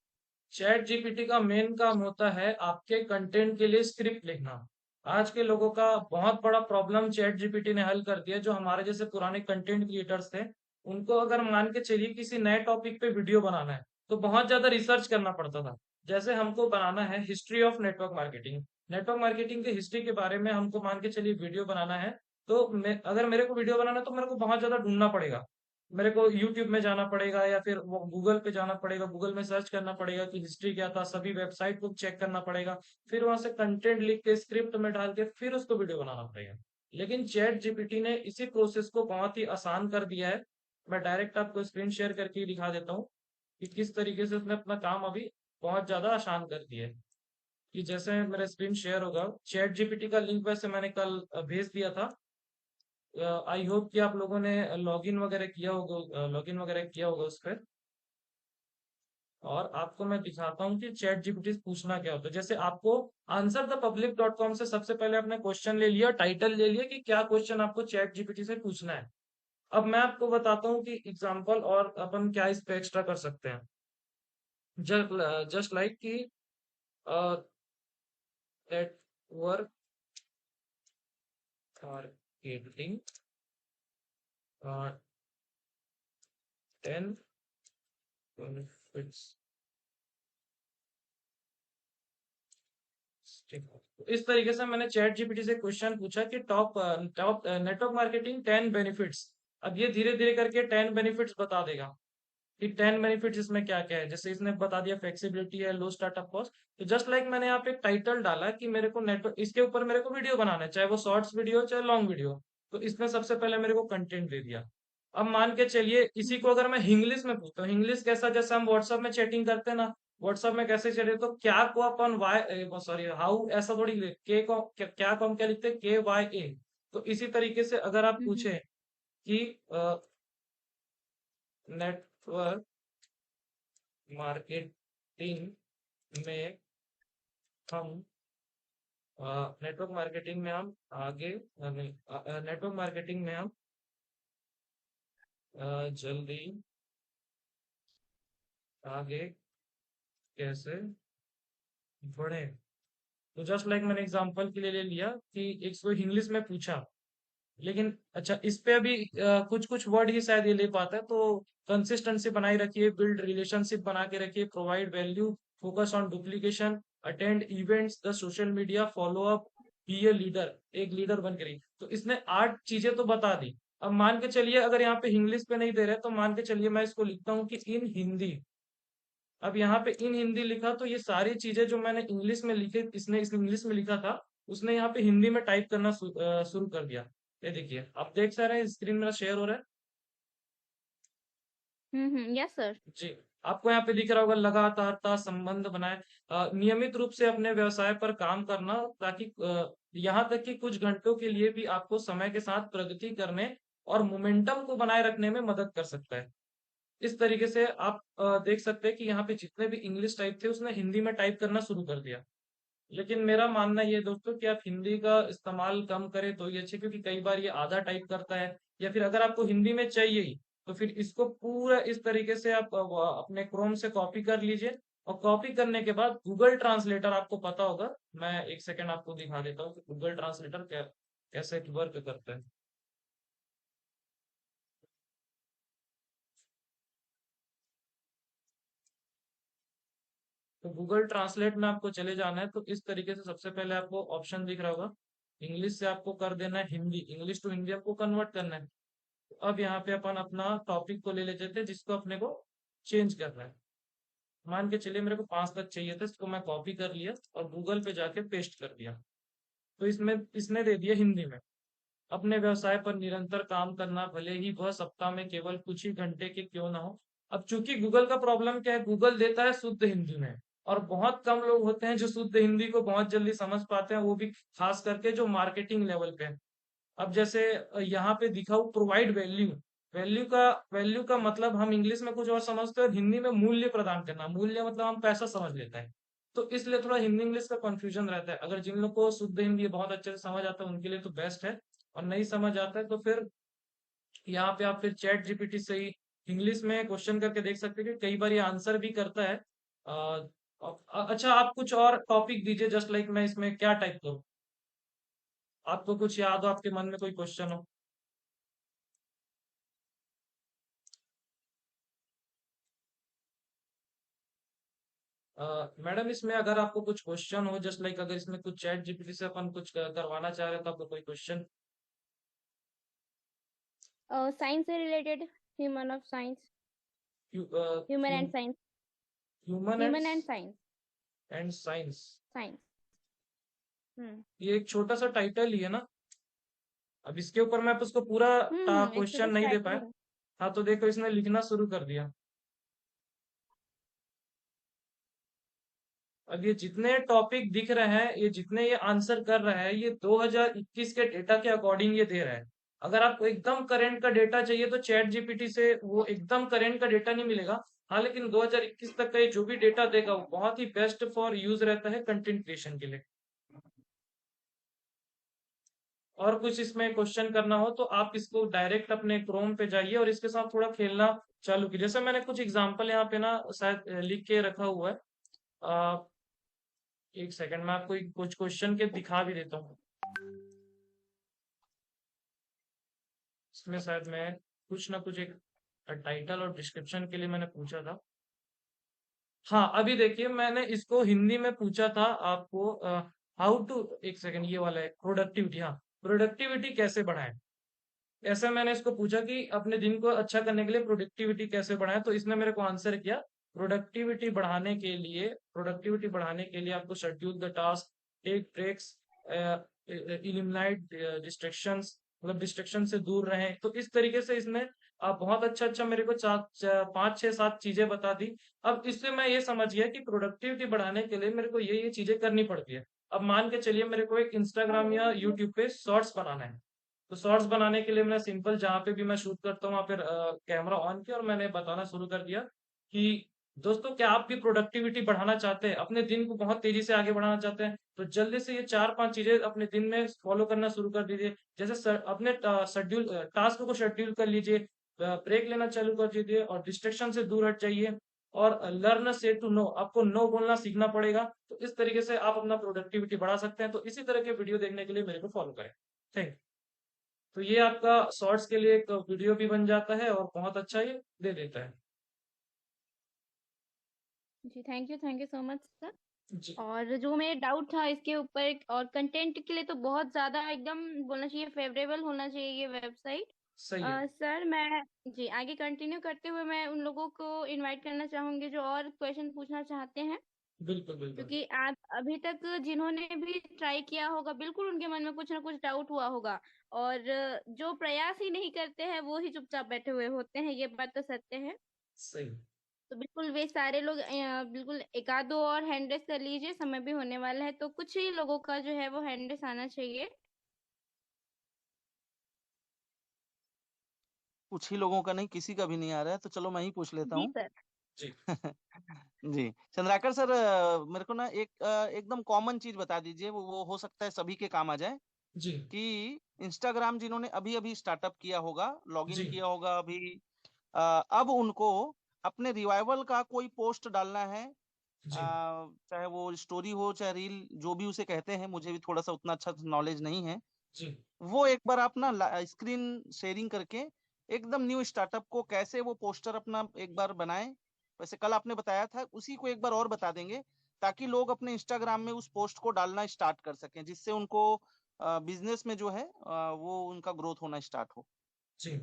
चैट जीपीटी का मेन काम होता है आपके कंटेंट के लिए स्क्रिप्ट लिखना। आज के लोगों का बहुत बड़ा प्रॉब्लम चैट जीपीटी ने हल कर दिया। जो हमारे जैसे पुराने कंटेंट क्रिएटर्स थे, उनको अगर मान के चलिए किसी नए टॉपिक पे वीडियो बनाना है तो बहुत ज्यादा रिसर्च करना पड़ता था। जैसे हमको बनाना है history of network marketing, network marketing की हिस्ट्री के बारे में हमको मान के चलिए वीडियो बनाना है, तो अगर मेरे को वीडियो बनाना है तो मेरे को बहुत ज्यादा ढूंढना पड़ेगा। मेरे को यूट्यूब में जाना पड़ेगा या फिर वो गूगल पे जाना पड़ेगा, गूगल में सर्च करना पड़ेगा कि हिस्ट्री क्या था, सभी वेबसाइट को चेक करना पड़ेगा, फिर वहां से कंटेंट लिख के स्क्रिप्ट में डाल के फिर उसको वीडियो बनाना पड़ेगा। लेकिन चैट जीपीटी ने इसी प्रोसेस को बहुत ही आसान कर दिया है। मैं डायरेक्ट आपको स्क्रीन शेयर करके ही दिखा देता हूँ कि किस तरीके से उसने अपना काम अभी बहुत ज्यादा आसान कर दिया है। कि जैसे मेरा स्क्रीन शेयर होगा, चैट जीपीटी का लिंक वैसे मैंने कल भेज दिया था। आई होप कि आप लोगों ने लॉगिन वगैरह किया होगा उस पर। और आपको मैं दिखाता हूँ कि चैट जीपीटी से पूछना क्या होता है। जैसे आपको answer the public dot com से सबसे पहले आपने क्वेश्चन ले लिया, टाइटल ले लिया कि क्या क्वेश्चन आपको चैट जीपीटी से पूछना है। अब मैं आपको बताता हूँ कि एग्जाम्पल और अपन क्या इस पे एक्स्ट्रा कर सकते हैं। जस्ट लाइक कि नेटवर्क मार्केटिंग 10 benefits। इस तरीके से मैंने चैट जीपीटी से क्वेश्चन पूछा कि टॉप नेटवर्क मार्केटिंग 10 बेनिफिट्स। अब ये धीरे धीरे करके 10 बेनिफिट्स बता देगा कि 10 बेनिफिट्स इसमें क्या क्या है। जैसे इसने बता दिया फ्लेक्सिबिलिटी है, लो स्टार्टअप कॉस्ट। तो जस्ट लाइक मैंने यहाँ पे एक टाइटल डाला कि मेरे को नेटवर्क, इसके ऊपर मेरे को वीडियो बनाना है, चाहे वो शॉर्ट्स वीडियो चाहे लॉन्ग वीडियो। तो इसने सबसे पहले मेरे को कंटेंट दे दिया। अब मान के चलिए इसी को अगर मैं इंग्लिश में पूछता हूँ, इंग्लिश कैसा, जैसे हम व्हाट्सएप में चैटिंग करते हैं ना, व्हाट्सएप में कैसे चले, तो क्या को अपन वाई, सॉरी हाउ, ऐसा थोड़ी के को क्या को हम क्या लिखते हैं, KYA। तो इसी तरीके से अगर आप पूछे कि नेटवर्क मार्केटिंग में हम नेटवर्क मार्केटिंग में हम आगे नहीं, नेटवर्क मार्केटिंग में हम जल्दी आगे कैसे बढ़े। तो जस्ट लाइक मैंने एग्जांपल के लिए ले लिया कि एक को इंग्लिश में पूछा, लेकिन अच्छा इस पे अभी कुछ कुछ वर्ड ही शायद ये ले पाता है। तो कंसिस्टेंसी बनाए रखिए, बिल्ड रिलेशनशिप बना के रखिए, provide value, focus on duplication, attend events, the social media, follow up, be a leader, एक लीडर बन के रही। तो इसने 8 चीजें तो बता दी। अब मान के चलिए अगर यहाँ पे इंग्लिश पे नहीं दे रहे तो मान के चलिए मैं इसको लिखता हूँ कि इन हिंदी। अब यहाँ पे इन हिंदी लिखा तो ये सारी चीजें जो मैंने इंग्लिश में लिखे, इसने इस इंग्लिश में लिखा था, उसने यहाँ पे हिंदी में टाइप करना शुरू कर दिया। ये देखिए आप देख सकते हैं, स्क्रीन मेरा शेयर हो रहा है। Yes sir. जी, आपको यहाँ पे दिख रहा होगा लगातारता संबंध बनाए, नियमित रूप से अपने व्यवसाय पर काम करना, ताकि यहाँ तक कि कुछ घंटों के लिए भी आपको समय के साथ प्रगति करने और मोमेंटम को बनाए रखने में मदद कर सकता है। इस तरीके से आप देख सकते हैं कि यहाँ पे जितने भी इंग्लिश टाइप थे उसने हिंदी में टाइप करना शुरू कर दिया। लेकिन मेरा मानना ये है दोस्तों कि आप हिंदी का इस्तेमाल कम करें तो ये अच्छे, क्योंकि कई बार ये आधा टाइप करता है। या फिर अगर आपको हिंदी में चाहिए ही तो फिर इसको पूरा इस तरीके से आप अपने क्रोम से कॉपी कर लीजिए। और कॉपी करने के बाद गूगल ट्रांसलेटर आपको पता होगा, मैं एक सेकंड आपको दिखा देता हूँ कि गूगल ट्रांसलेटर कैसे वर्क करता है। तो गूगल ट्रांसलेट में आपको चले जाना है। तो इस तरीके से सबसे पहले आपको ऑप्शन दिख रहा होगा, इंग्लिश से आपको कर देना है हिंदी, इंग्लिश टू हिंदी आपको कन्वर्ट करना है। तो अब यहाँ पे अपन अपना टॉपिक को ले लेते थे जिसको अपने को चेंज करना है। मान के चलिए मेरे को 5 तक चाहिए था, इसको मैं कॉपी कर लिया और गूगल पे जाके पेस्ट कर दिया। तो इसमें इसने दे दिया हिंदी में, अपने व्यवसाय पर निरंतर काम करना, भले ही वह सप्ताह में केवल कुछ ही घंटे के क्यों ना हो। अब चूंकि गूगल का प्रॉब्लम क्या है, गूगल देता है शुद्ध हिंदी में, और बहुत कम लोग होते हैं जो शुद्ध हिंदी को बहुत जल्दी समझ पाते हैं, वो भी खास करके जो मार्केटिंग लेवल पे है। अब जैसे यहाँ पे दिखाऊ प्रोवाइड वैल्यू, वैल्यू का मतलब हम इंग्लिश में कुछ और समझते हैं और हिंदी में मूल्य प्रदान करना, मूल्य मतलब हम पैसा समझ लेते हैं। तो इसलिए थोड़ा हिंदी इंग्लिश का कंफ्यूजन रहता है। अगर जिन लोग को शुद्ध हिंदी बहुत अच्छे से समझ आता है उनके लिए तो बेस्ट है, और नहीं समझ आता है तो फिर यहाँ पे आप फिर चैट जीपीटी से ही इंग्लिश में क्वेश्चन करके देख सकते हैं कि कई बार ये आंसर भी करता है। अच्छा आप कुछ और टॉपिक दीजिए, जस्ट लाइक मैं इसमें क्या टाइप करूँ, आपको कुछ याद हो, आपके मन में कोई क्वेश्चन हो। मैडम इसमें अगर आपको कुछ क्वेश्चन हो, जस्ट लाइक अगर इसमें कुछ चैट जीपीटी से अपन कुछ करवाना चाह रहे हैं तो आपको कोई क्वेश्चन। साइंस से related, human of science, human and science, human human and science, and science. Science. ये एक छोटा सा टाइटल ही है ना। अब इसके ऊपर मैं उसको पूरा एक छोटा क्वेश्चन सा नहीं दे टाइटल पाया। है। हाँ तो देखो इसने लिखना शुरू कर दिया। अब ये जितने टॉपिक दिख रहे हैं, ये जितने ये आंसर कर रहे हैं, ये 2021 के डेटा के अकॉर्डिंग ये दे रहा है। अगर आपको एकदम करंट का डेटा चाहिए तो चैट जीपीटी से वो एकदम करंट का डेटा नहीं मिलेगा। हाँ लेकिन 2021 तक का ये जो भी डेटा देगा वो बहुत ही बेस्ट फॉर यूज रहता है कंटेंट क्रिएशन के लिए। और कुछ इसमें क्वेश्चन करना हो तो आप इसको डायरेक्ट अपने क्रोम पे जाइए और इसके साथ थोड़ा खेलना चालू कीजिए। जैसे मैंने कुछ एग्जांपल यहाँ पे ना शायद लिख के रखा हुआ है। एक सेकंड में आपको कुछ क्वेश्चन के दिखा भी देता हूँ। इसमें शायद मैं कुछ ना कुछ एक टाइटल और डिस्क्रिप्शन के लिए मैंने पूछा था। हाँ, अभी देखिए मैंने इसको हिंदी में पूछा था आपको, हाउ टू, एक सेकंड, ये वाला है प्रोडक्टिविटी। हाँ, प्रोडक्टिविटी कैसे बढ़ाएं, ऐसे मैंने इसको पूछा कि अपने दिन को अच्छा करने के लिए प्रोडक्टिविटी कैसे बढ़ाएं, तो इसने मेरे को आंसर किया, प्रोडक्टिविटी बढ़ाने के लिए आपको schedule the task, take breaks, eliminate distractions, मतलब डिस्ट्रैक्शन से दूर रहें। तो इस तरीके से इसने बहुत अच्छा मेरे को पाँच छह सात चीजें बता दी। अब इससे मैं ये समझ गया कि प्रोडक्टिविटी बढ़ाने के लिए मेरे को ये चीजें करनी पड़ती है। अब मान के चलिए मेरे को एक इंस्टाग्राम या यूट्यूब पे शॉर्ट्स बनाना है, तो शॉर्ट्स बनाने के लिए मैंने सिंपल जहाँ पे भी मैं शूट करता हूँ वहाँ पे कैमरा ऑन किया और मैंने बताना शुरू कर दिया कि दोस्तों, क्या आप भी प्रोडक्टिविटी बढ़ाना चाहते हैं, अपने दिन को बहुत तेजी से आगे बढ़ाना चाहते हैं, तो जल्दी से ये 4-5 चीजें अपने दिन में फॉलो करना शुरू कर दीजिए। जैसे अपने शेड्यूल टास्क को शेड्यूल कर लीजिए, ब्रेक लेना चालू कर दीजिए और डिस्ट्रैक्शन से दूर हट जाइए, और लर्न से टू नो, आपको नो बोलना सीखना पड़ेगा। तो इस तरीके से आप अपना प्रोडक्टिविटी बढ़ा सकते हैं। तो इसी तरह के वीडियो देखने के लिए मेरे को फॉलो करें। थैंक। तो ये आपका शॉर्ट्स के लिए एक वीडियो भी बन जाता है और बहुत अच्छा ये दे देता है। जी, thank you so much sir. जी, और जो मेरा डाउट था इसके ऊपर, और कंटेंट के लिए तो बहुत ज्यादा एकदम बोलना चाहिए, फेवरेबल होना चाहिए ये वेबसाइट। सही है। सर मैं जी आगे कंटिन्यू करते हुए मैं उन लोगों को इनवाइट करना चाहूंगी जो और क्वेश्चन पूछना चाहते हैं, बिल्कुल, बिल्कुल। क्योंकि आप अभी तक जिन्होंने भी ट्राई किया होगा बिल्कुल उनके मन में कुछ ना कुछ डाउट हुआ होगा, और जो प्रयास ही नहीं करते हैं वो ही चुपचाप बैठे हुए होते हैं, ये बात तो सत्य है। सही। तो बिल्कुल वे सारे लोग बिल्कुल एक आध दो और हैंड रेस कर लीजिए, समय भी होने वाला है, तो कुछ ही लोगों का जो है वो हैंड रेस आना चाहिए। कुछ ही लोगों का नहीं, किसी का भी नहीं आ रहा है, तो चलो मैं ही पूछ लेता जी हूँ। सर। जी, जी, चंद्राकर सर, मेरे को ना एकदम कॉमन चीज बता दीजिए, वो हो सकता है सभी के काम आ जाए, जी, कि इंस्टाग्राम जिन्होंने अभी अभी स्टार्टअप किया होगा, लॉगिन जी, किया होगा अभी, अब उनको अपने रिवाइवल का कोई पोस्ट डालना है, जी, चाहे वो स्टोरी हो चाहे रील, जो भी उसे कहते हैं, मुझे भी थोड़ा सा उतना अच्छा नॉलेज नहीं है। जी, वो एक बार आप ना स्क्रीन शेयरिंग करके एकदम न्यू स्टार्टअप को कैसे वो पोस्टर अपना एक बार बनाएं, वैसे कल आपने बताया था, उसी को एक बार और बता देंगे, ताकि लोग अपने इंस्टाग्राम में उस पोस्ट को डालना स्टार्ट कर सकें, जिससे उनको बिजनेस में जो है वो उनका ग्रोथ होना स्टार्ट हो। जी।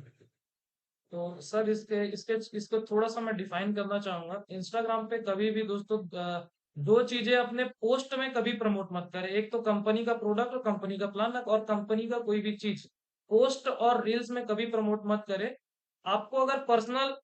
तो सर इसके इसके इसको थोड़ा सा मैं डिफाइन करना चाहूंगा। इंस्टाग्राम पे कभी भी दोस्तों दो चीजें अपने पोस्ट में कभी प्रमोट मत करें, एक तो कंपनी का प्रोडक्ट और कंपनी का प्लान, और कंपनी का कोई भी चीज पोस्ट और रील्स में कभी प्रमोट मत करें। आपको अगर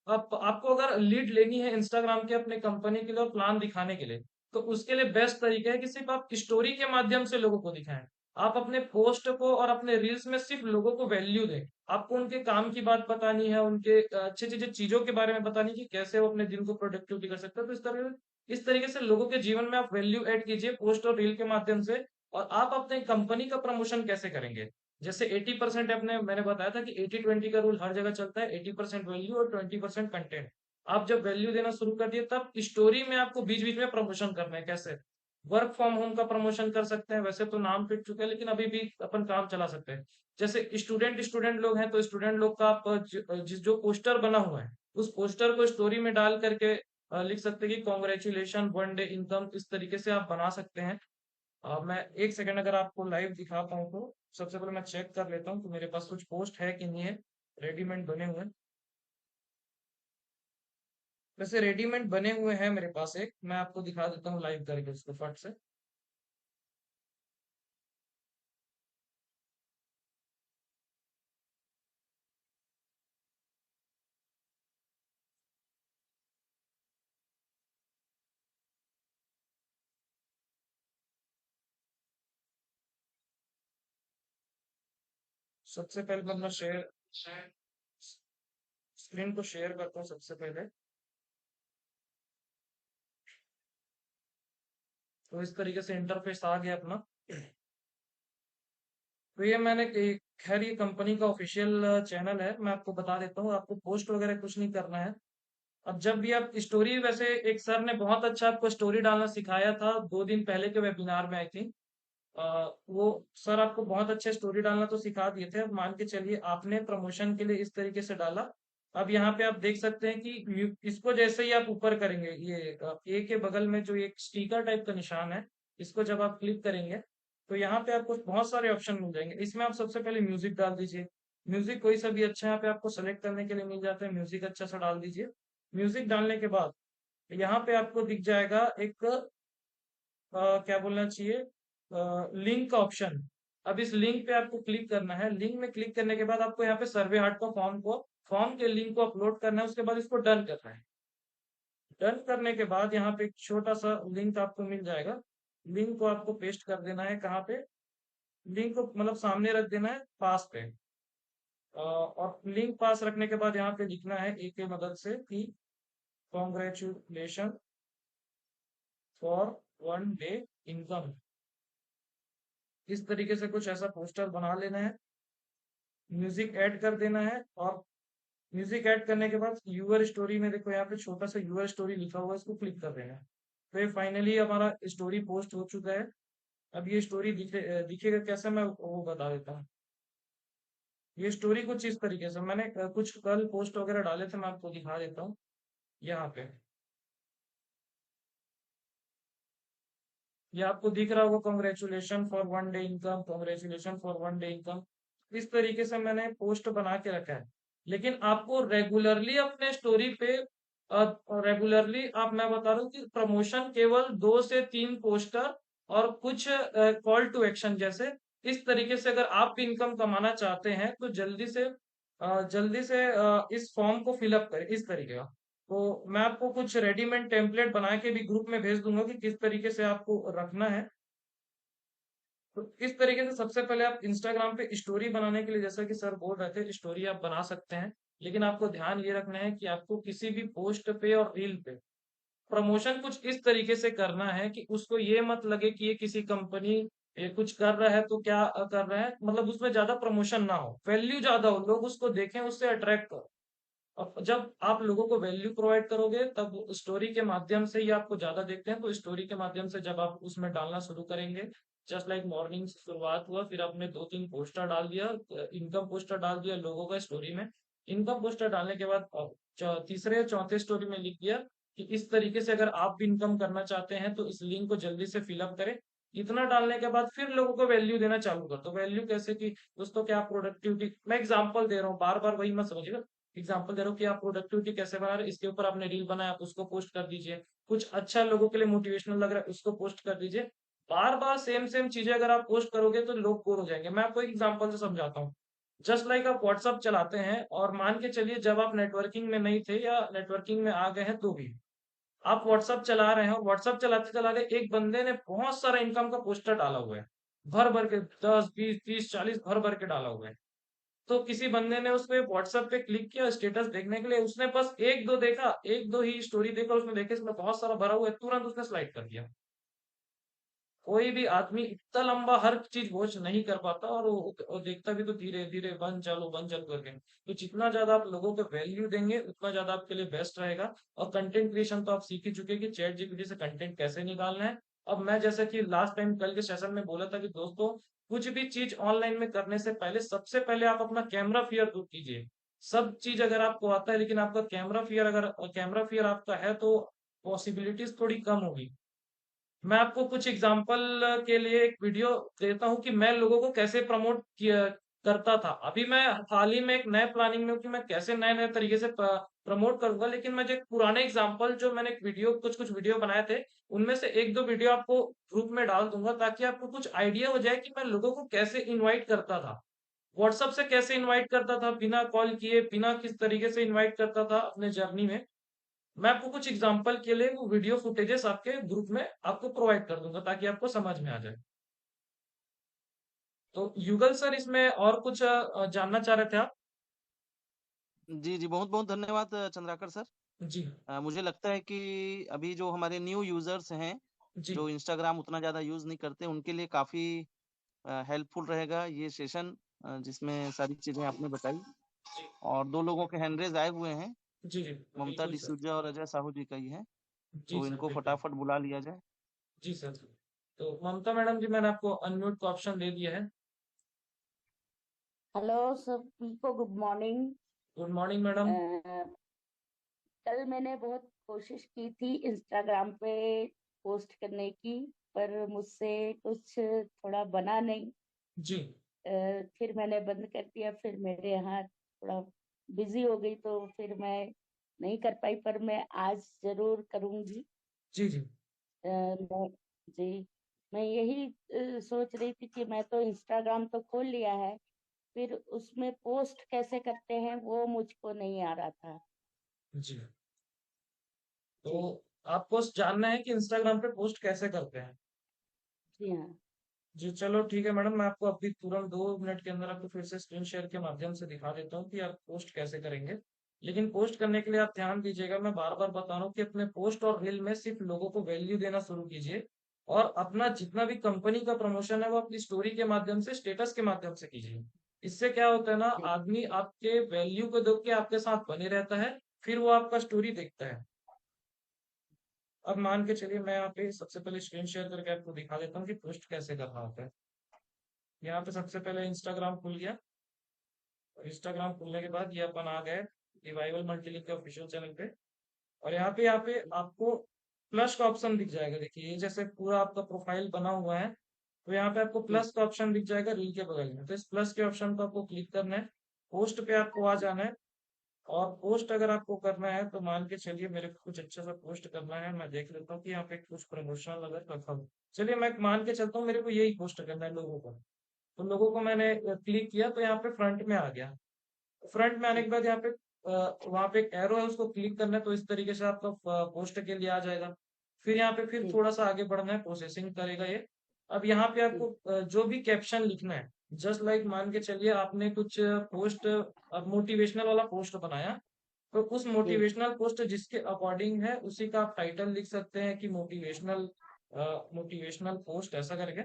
आपको अगर लीड लेनी है इंस्टाग्राम के अपने कंपनी के लिए और प्लान दिखाने के लिए, तो उसके लिए बेस्ट तरीका है कि सिर्फ आप स्टोरी के माध्यम से लोगों को दिखाएं। आप अपने पोस्ट को और अपने रील्स में सिर्फ लोगों को वैल्यू दें। आपको उनके काम की बात बतानी है, उनके अच्छे अच्छे चीजों के बारे में बतानी है कि कैसे वो अपने दिन को प्रोडक्टिविटी कर सकते हैं। तो इस तरीके से लोगों के जीवन में आप वैल्यू ऐड कीजिए पोस्ट और रील के माध्यम से। और आप अपने कंपनी का प्रमोशन कैसे करेंगे, जैसे 80% अपने मैंने बताया था कि 80-20 का रूल हर जगह चलता है, 80% वैल्यू और 20% कंटेंट। आप जब वैल्यू देना शुरू कर दिए तब स्टोरी में आपको बीच बीच में प्रमोशन करना है। कैसे? वर्क फ्रॉम होम का प्रमोशन कर सकते हैं, वैसे तो नाम फिट चुका है लेकिन अभी भी अपन काम चला सकते हैं। जैसे स्टूडेंट स्टूडेंट लोग हैं तो स्टूडेंट लोग का आप जिस जो पोस्टर बना हुआ है उस पोस्टर को स्टोरी में डाल करके लिख सकते हैं कि कॉन्ग्रेचुलेशन 1 डे इनकम, इस तरीके से आप बना सकते हैं। मैं एक सेकंड अगर आपको लाइव दिखा पाऊँ तो सबसे पहले मैं चेक कर लेता हूँ कि मेरे पास कुछ पोस्ट है कि नहीं है, रेडीमेड बने हुए। वैसे रेडीमेड बने हुए हैं मेरे पास, एक मैं आपको दिखा देता हूँ लाइव करके उसको फट से। सबसे पहले मैं अपना स्क्रीन को शेयर करता हूँ सबसे पहले। तो इस तरीके से इंटरफेस आ गया अपना। तो ये खैर ये कंपनी का ऑफिशियल चैनल है, मैं आपको बता देता हूँ, आपको पोस्ट वगैरह कुछ नहीं करना है। अब जब भी आप स्टोरी, वैसे एक सर ने बहुत अच्छा आपको स्टोरी डालना सिखाया था 2 दिन पहले के वेबिनार में आई थी। वो सर आपको बहुत अच्छे स्टोरी डालना तो सिखा दिए थे। अब मान के चलिए आपने प्रमोशन के लिए इस तरीके से डाला। अब यहाँ पे आप देख सकते हैं कि इसको जैसे ही आप ऊपर करेंगे, ये ए के बगल में जो एक स्टिकर टाइप का निशान है, इसको जब आप क्लिक करेंगे तो यहाँ पे आपको बहुत सारे ऑप्शन मिल जाएंगे। इसमें आप सबसे पहले म्यूजिक डाल दीजिए। म्यूजिक कोई सा भी अच्छा यहाँ पे आपको सेलेक्ट करने के लिए मिल जाता है, म्यूजिक अच्छा सा डाल दीजिए। म्यूजिक डालने के बाद यहाँ पे आपको दिख जाएगा एक क्या बोलना चाहिए, लिंक का ऑप्शन। अब इस लिंक पे आपको क्लिक करना है। लिंक में क्लिक करने के बाद आपको यहाँ पे सर्वे हार्ट का फॉर्म के लिंक को अपलोड करना है। उसके बाद इसको डन करना है। डन करने के बाद यहाँ पे एक छोटा सा लिंक आपको मिल जाएगा। लिंक को आपको पेस्ट कर देना है। कहाँ पे? लिंक को मतलब सामने रख देना है, पास पे। और लिंक पास रखने के बाद यहाँ पे लिखना है ए के मदद से कि कॉन्ग्रेचुलेशन फॉर 1 डे इनकम। इस तरीके से कुछ ऐसा पोस्टर बना लेना है। म्यूजिक ऐड कर देना है। और म्यूजिक ऐड करने के बाद यूअर स्टोरी में देखो यहाँ पे छोटा सा यूअर स्टोरी लिखा हुआ है, इसको क्लिक कर देना है। तो ये फाइनली हमारा स्टोरी पोस्ट हो चुका है। अब ये स्टोरी दिखेगा कैसे, मैं वो बता देता हूँ। ये स्टोरी कुछ इस तरीके से, मैंने कुछ कल पोस्ट वगैरह डाले थे, मैं आपको दिखा देता हूँ यहाँ पे। ये आपको दिख रहा होगा, congratulation for 1 day income, congratulation for 1 day income. इस तरीके से मैंने पोस्ट बना के रखा है। लेकिन आपको रेगुलरली अपने स्टोरी पे रेगुलरली आप, मैं बता रहा हूँ कि प्रमोशन केवल 2 से 3 पोस्टर और कुछ कॉल टू एक्शन जैसे, इस तरीके से अगर आप भी इनकम कमाना चाहते हैं तो जल्दी से इस फॉर्म को फिलअप करें इस तरीके का। तो मैं आपको कुछ रेडीमेड टेम्पलेट बना के भी ग्रुप में भेज दूंगा कि किस तरीके से आपको रखना है। तो इस तरीके से सबसे पहले आप इंस्टाग्राम पे स्टोरी बनाने के लिए, जैसा कि सर बोल रहे थे, स्टोरी आप बना सकते हैं। लेकिन आपको ध्यान ये रखना है कि आपको किसी भी पोस्ट पे और रील पे प्रमोशन कुछ इस तरीके से करना है कि उसको ये मत लगे कि ये किसी कंपनी ये कुछ कर रहा है तो क्या कर रहा है, मतलब उसमें ज्यादा प्रमोशन ना हो, वैल्यू ज्यादा हो, लोग उसको देखें, उससे अट्रैक्ट करो। अब जब आप लोगों को वैल्यू प्रोवाइड करोगे तब स्टोरी के माध्यम से ही आपको ज्यादा देखते हैं। तो स्टोरी के माध्यम से जब आप उसमें डालना शुरू करेंगे, जस्ट लाइक मॉर्निंग से शुरुआत हुआ, फिर आपने 2-3 पोस्टर डाल दिया, इनकम पोस्टर डाल दिया लोगों का स्टोरी में। इनकम पोस्टर डालने के बाद तीसरे या चौथे स्टोरी में लिख दिया कि इस तरीके से अगर आप भी इनकम करना चाहते हैं तो इस लिंक को जल्दी से फिलअप करें। इतना डालने के बाद फिर लोगों को वैल्यू देना चालू कर दो। वैल्यू कैसे कि दोस्तों क्या प्रोडक्टिविटी, मैं एग्जांपल दे रहा हूँ, बार बार वही मत समझिएगा। एग्जाम्पल दे रहा हूँ कि आप प्रोडक्टिविटी कैसे बना रहे हैं, इसके ऊपर आपने रील बनाया, आप उसको पोस्ट कर दीजिए। कुछ अच्छा लोगों के लिए मोटिवेशनल लग रहा है, उसको पोस्ट कर दीजिए। बार बार सेम सेम चीजें अगर आप पोस्ट करोगे तो लोग बोर हो जाएंगे। मैं आपको एक एग्जाम्पल से समझाता हूँ। जस्ट लाइक आप व्हाट्सअप चलाते हैं और मान के चलिए जब आप नेटवर्किंग में नहीं थे या नेटवर्किंग में आ गए हैं तो भी आप व्हाट्सअप चला रहे हैं, और व्हाट्सअप चलाते चलाते एक बंदे ने बहुत सारा इनकम का पोस्टर डाला हुआ है, भर भर के 10, 20, 30, 40 भर भर के डाला हुआ है। तो किसी बंदे ने उस पे व्हाट्सएप पे क्लिक किया स्टेटस देखने के लिए, उसने बस एक दो देखा, एक दो ही स्टोरी देखा, उसने देखे इसमें बहुत सारा भरा हुआ है, तुरंत उसने स्लाइड कर दिया। कोई भी आदमी इतना लंबा हर चीज वॉच नहीं कर पाता, और वो देखता भी तो धीरे धीरे बंद चालू करके। तो जितना ज्यादा आप लोगों को वैल्यू देंगे उतना ज्यादा आपके लिए बेस्ट रहेगा। और कंटेंट क्रिएशन तो आप सीख ही चुके हैं कि चैट जीपीटी से कंटेंट कैसे निकालना है। अब मैं जैसा कि लास्ट टाइम कल के सेशन में बोला था कि दोस्तों कुछ भी चीज ऑनलाइन में करने से पहले सबसे पहले आप अपना कैमरा फियर दूर कीजिए। सब चीज अगर आपको आता है लेकिन आपका कैमरा फियर आपका है तो पॉसिबिलिटीज थोड़ी कम होगी। मैं आपको कुछ एग्जांपल के लिए एक वीडियो देता हूं कि मैं लोगों को कैसे प्रमोट किया करता था। अभी मैं हाल ही में एक नए प्लानिंग में हूं कि मैं कैसे नए नए तरीके से प्रमोट करूंगा। लेकिन मैं जो एक पुराने एग्जांपल जो मैंने कुछ कुछ वीडियो बनाए थे, उनमें से एक दो वीडियो आपको ग्रुप में डाल दूंगा ताकि आपको कुछ आइडिया हो जाए कि मैं लोगों को कैसे इन्वाइट करता था, व्हाट्सएप से कैसे इन्वाइट करता था, बिना कॉल किए, बिना किस तरीके से इन्वाइट करता था अपने जर्नी में। मैं आपको कुछ एग्जांपल के लिए वो वीडियो फुटेजेस आपके ग्रुप में आपको प्रोवाइड कर दूंगा ताकि आपको समझ में आ जाए। तो युगल सर इसमें और कुछ जानना चाह रहे थे आप? जी जी, बहुत बहुत धन्यवाद चंद्राकर सर। जी मुझे लगता है कि अभी जो हमारे न्यू यूजर्स हैं, जी जो इंस्टाग्राम उतना ज्यादा यूज नहीं करते, उनके लिए काफी हेल्पफुल रहेगा ये सेशन, जिसमें सारी चीजें आपने बताई। जी और 2 लोगों के हैंड रेज आए हुए हैं, जी जी ममता बिल्कुल सर। डिसूजा और अजय साहू जी का ही है। जी तो सर इनको बिल्कुल। फटाफट बुला लिया जाए। जी सर। तो ममता मैडम जी, मैंने आपको अनम्यूट का ऑप्शन दे दिया है। हेलो सभी को good morning. Good morning madam. कल मैंने बहुत कोशिश की थी इंस्टाग्राम पे पोस्ट करने की, पर मुझसे कुछ थोड़ा बना नहीं। जी फिर मैंने बंद कर दिया, फिर मेरे यहाँ थोड़ा बिजी हो गई तो फिर मैं नहीं कर पाई, पर मैं आज जरूर करूंगी। जी जी मैं जी मैं यही सोच रही थी कि मैं तो इंस्टाग्राम तो खोल लिया है, फिर उसमें पोस्ट कैसे करते हैं वो मुझको नहीं आ रहा था। जी। तो जी आपको जानना है कि इंस्टाग्राम पे पोस्ट कैसे करते हैं? जी हाँ। जी चलो ठीक है मैडम, मैं आपको अभी तुरंत 2 मिनट के अंदर आपको फिर से स्क्रीन शेयर के माध्यम से दिखा देता हूँ कि आप पोस्ट कैसे करेंगे। लेकिन पोस्ट करने के लिए आप ध्यान दीजिएगा, मैं बार बार बता रहा हूँ कि अपने पोस्ट और रील में सिर्फ लोगों को वैल्यू देना शुरू कीजिए, और अपना जितना भी कंपनी का प्रमोशन है वो अपनी स्टोरी के माध्यम से, स्टेटस के माध्यम से कीजिए। इससे क्या होता है ना, जी आदमी आपके वैल्यू को देख के आपके साथ बने रहता है, फिर वो आपका स्टोरी देखता है। अब मान के चलिए मैं यहाँ पे सबसे पहले स्क्रीन शेयर करके आपको दिखा देता हूँ कि पोस्ट कैसे करना होता है। यहाँ पे सबसे पहले इंस्टाग्राम खुल गया, और इंस्टाग्राम खुलने के बाद ये अपन आ गए रिवाइवल मल्टीलिंक के ऑफिशियल चैनल पे। और यहाँ पे आपको प्लस का ऑप्शन दिख जाएगा। देखिए ये जैसे पूरा आपका प्रोफाइल बना हुआ है, तो यहाँ पे आपको जी प्लस का ऑप्शन दिख जाएगा रील के बगल में। तो इस प्लस के ऑप्शन को आपको क्लिक करना है, पोस्ट पे आपको आ जाना है। और पोस्ट अगर आपको करना है तो मान के चलिए मेरे को कुछ अच्छा सा पोस्ट करना है, मैं देख लेता हूँ कि यहाँ पे कुछ प्रमोशनल अगर रखा हो। चलिए मैं मान के चलता हूँ मेरे को यही पोस्ट करना है लोगों को। तो लोगों को मैंने क्लिक किया तो यहाँ पे फ्रंट में आ गया। फ्रंट में आने जी के बाद यहाँ पे वहां पे एक एरो है, उसको क्लिक करना है, तो इस तरीके से आपका पोस्ट के लिए आ जाएगा। फिर यहाँ पे फिर जी थोड़ा सा आगे बढ़ना है, प्रोसेसिंग करेगा ये। अब यहाँ पे जी आपको जो भी कैप्शन लिखना है, जस्ट लाइक मान के चलिए आपने कुछ पोस्ट, अब मोटिवेशनल वाला पोस्ट बनाया, तो उस जी मोटिवेशनल पोस्ट जिसके अकॉर्डिंग है उसी का आप टाइटल लिख सकते हैं कि मोटिवेशनल मोटिवेशनल पोस्ट ऐसा करके,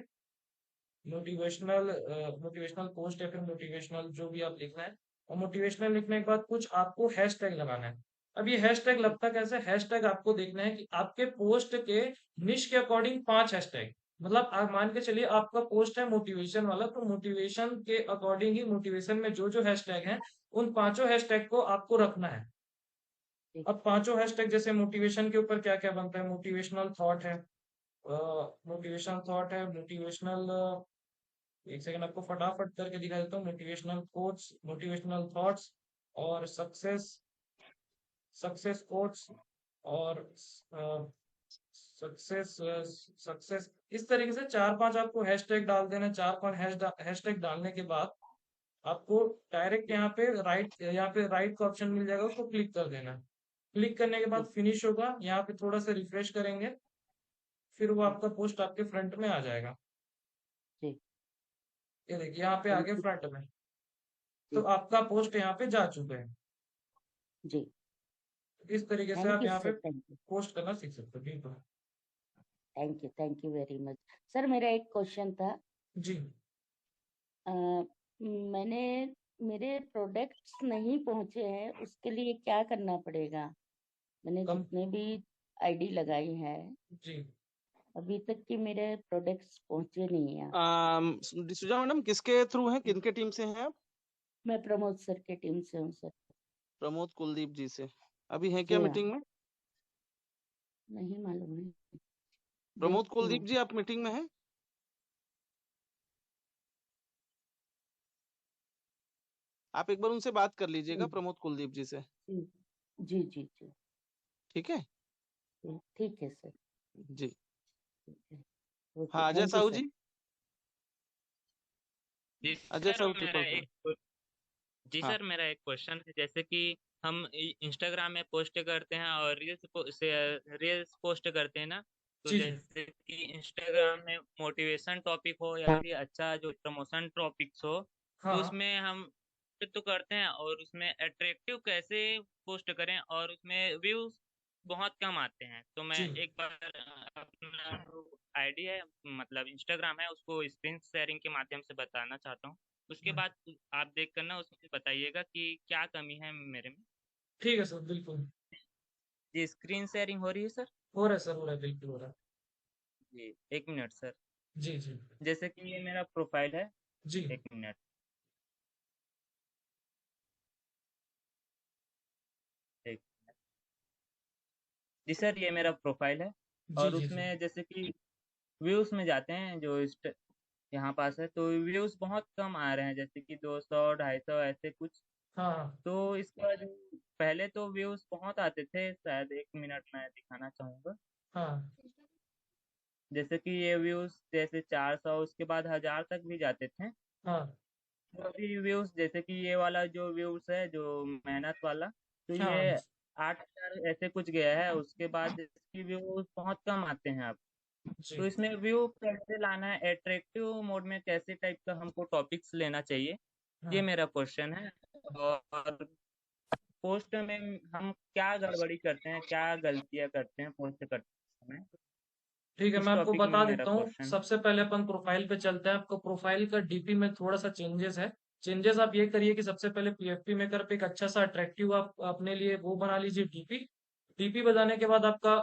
मोटिवेशनल पोस्ट या फिर मोटिवेशनल जो भी आप लिखना है। और मोटिवेशनल लिखने के बाद कुछ आपको हैशटैग लगाना है। अब ये हैशटैग लगता कैसे, हैशटैग आपको देखना है कि आपके पोस्ट के निश के अकॉर्डिंग 5 हैशटैग, मतलब आप मान के चलिए आपका पोस्ट है मोटिवेशन वाला, तो मोटिवेशन के अकॉर्डिंग ही मोटिवेशन में जो जो हैशटैग हैं उन 5 हैशटैग को आपको रखना है। जी अब 5 हैशटैग जैसे मोटिवेशन के ऊपर क्या क्या बनता है, मोटिवेशनल थॉट है, मोटिवेशनल, एक सेकंड आपको फटाफट करके दिखा देता हूँ, मोटिवेशनल कोट्स, मोटिवेशनल थॉट्स, और सक्सेस सक्सेस कोट्स, और सक्सेस सक्सेस। इस तरीके से 4-5 आपको हैशटैग डाल देना। 4-5 हैशटैग डालने के बाद आपको डायरेक्ट यहाँ पे राइट का ऑप्शन मिल जाएगा, उसको क्लिक कर देना। क्लिक करने के बाद जी फिनिश होगा, यहाँ पे थोड़ा सा रिफ्रेश करेंगे, फिर वो जी आपका पोस्ट आपके फ्रंट में आ जाएगा। जी ये देखिए यहाँ पे थैंक आगे यू। फ्रंट में, तो जी आपका पोस्ट यहाँ पे जा चुका है। जी इस तरीके से थैंक आप यू यहाँ पे सर। थैंक यू पोस्ट करना सीख सकते हो। बिल्कुल। Thank you very much. Sir मेरा एक क्वेश्चन था। जी अ, मैंने मेरे प्रोडक्ट्स नहीं पहुंचे हैं, उसके लिए क्या करना पड़ेगा? मैंने कम जितने भी आईडी लगाई है जी अभी तक कि मेरे प्रोडक्ट्स पहुंचे नहीं हैं। डिसूजा मैडम किसके थ्रू हैं, किनके टीम से हैं आप? मैं प्रमोद सर के टीम से हूँ सर। प्रमोद कुलदीप जी से अभी हैं क्या जी हाँ। मीटिंग में? नहीं मालूम है, प्रमोद देखती कुलदीप हूँ। जी आप मीटिंग में हैं? आप एक बार उनसे बात कर लीजिएगा, जी प्रमोद कुलदीप जी से। जी जी जी जी ठीक है ठीक है सर। जी। ठीक है। ओके हाँ Ajay thank you Sahu sir. जी, जी अजय सर साहू मेरा ट्रिपल एक जी हाँ सर मेरा एक क्वेश्चन है, जैसे कि हम इंस्टाग्राम में पोस्ट करते हैं और रील्स पोस्ट करते हैं ना, तो जी जी जैसे कि इंस्टाग्राम में मोटिवेशन टॉपिक हो या फिर अच्छा जो प्रमोशन टॉपिक्स हो, तो हाँ उसमें हम तो करते हैं और उसमें अट्रैक्टिव कैसे पोस्ट करें, और उसमें व्यूज बहुत कम आते हैं। तो मैं जी एक बार अपना जो आईडी है, मतलब इंस्टाग्राम है, उसको स्क्रीन शेयरिंग के माध्यम से बताना चाहता हूँ। उसके बाद आप देख कर ना उसमें बताइएगा कि क्या कमी है मेरे में। ठीक है सर, बिल्कुल जी स्क्रीन शेयरिंग हो रही है सर? हो रहा है सर, हो रहा है, बिल्कुल हो रहा है। जी, 1 मिनट सर। जी जी जैसे कि ये मेरा प्रोफाइल है, जी 1 मिनट। एक जी सर, ये मेरा प्रोफाइल है जी और जी जी उसमें जैसे कि व्यूज़ में जाते हैं जो यहाँ पास है, तो व्यूज़ बहुत कम आ रहे हैं, जैसे कि 200, 250 ऐसे कुछ। हाँ हाँ तो इसका जो पहले तो व्यूज़ बहुत आते थे, शायद 1 मिनट मैं दिखाना चाहूँगा। हाँ जैसे कि ये व्यूज़ जैसे 400 उसके बाद 1000 तक भी जाते थे। हाँ तो अभी व्यूज़ जैसे कि ये वाला जो व्यूज़ है, जो मेहनत वाला, तो हाँ ये 8000 ऐसे कुछ गया है, उसके बाद इसकी व्यूज़ बहुत कम आते हैं अब। तो जी इसमें व्यू कैसे लाना है, अट्रैक्टिव मोड में कैसे टाइप का हमको टॉपिक्स लेना चाहिए, ये हाँ मेरा क्वेश्चन है। और पोस्ट में हम क्या गड़बड़ी करते हैं, क्या गलतियाँ करते हैं पोस्ट करते समय, ठीक है, इस मैं आपको टॉपिक में बता मेरा देता हूँ। क्वेश्चन है। सबसे पहले अपन प्रोफाइल पे चलते हैं। आपको प्रोफाइल का डीपी में थोड़ा सा चेंजेस है। चेंजेस आप ये करिए कि सबसे पहले पीएफपी मेकर पे एक अच्छा सा अट्रैक्टिव आप अपने लिए वो बना लीजिए डीपी। डीपी बनाने के बाद आपका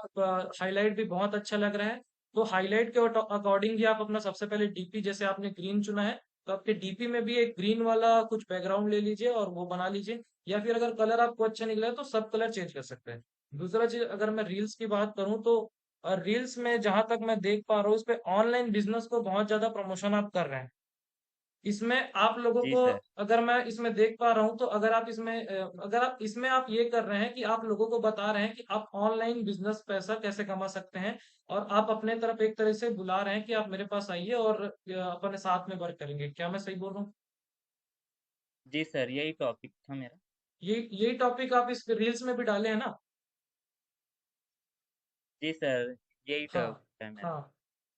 हाईलाइट भी बहुत अच्छा लग रहा है। तो हाईलाइट के अकॉर्डिंग ही आप अपना सबसे पहले डीपी, जैसे आपने ग्रीन चुना है तो आपके डीपी में भी एक ग्रीन वाला कुछ बैकग्राउंड ले लीजिए और वो बना लीजिए। या फिर अगर कलर आपको अच्छा निकला है तो सब कलर चेंज कर सकते हैं। दूसरा चीज, अगर मैं रील्स की बात करूं तो और रील्स में जहां तक मैं देख पा रहा हूँ, इस पे ऑनलाइन बिजनेस को बहुत ज्यादा प्रमोशन आप कर रहे हैं। इसमें आप लोगों जी को, सर। अगर मैं इसमें देख पा रहा हूँ तो अगर आप इसमें आप ये कर रहे हैं कि आप लोगों को बता रहे हैं कि आप ऑनलाइन बिजनेस पैसा कैसे कमा सकते हैं। और आप अपने तरफ एक तरह से बुला रहे हैं कि आप मेरे पास आइए और अपने साथ में वर्क करेंगे। क्या मैं सही बोल रहा हूँ? जी सर, यही टॉपिक था मेरा। यही टॉपिक आप इस रील्स में भी डाले हैं ना? जी सर, यही हाँ टॉपिक है मेरा। हाँ।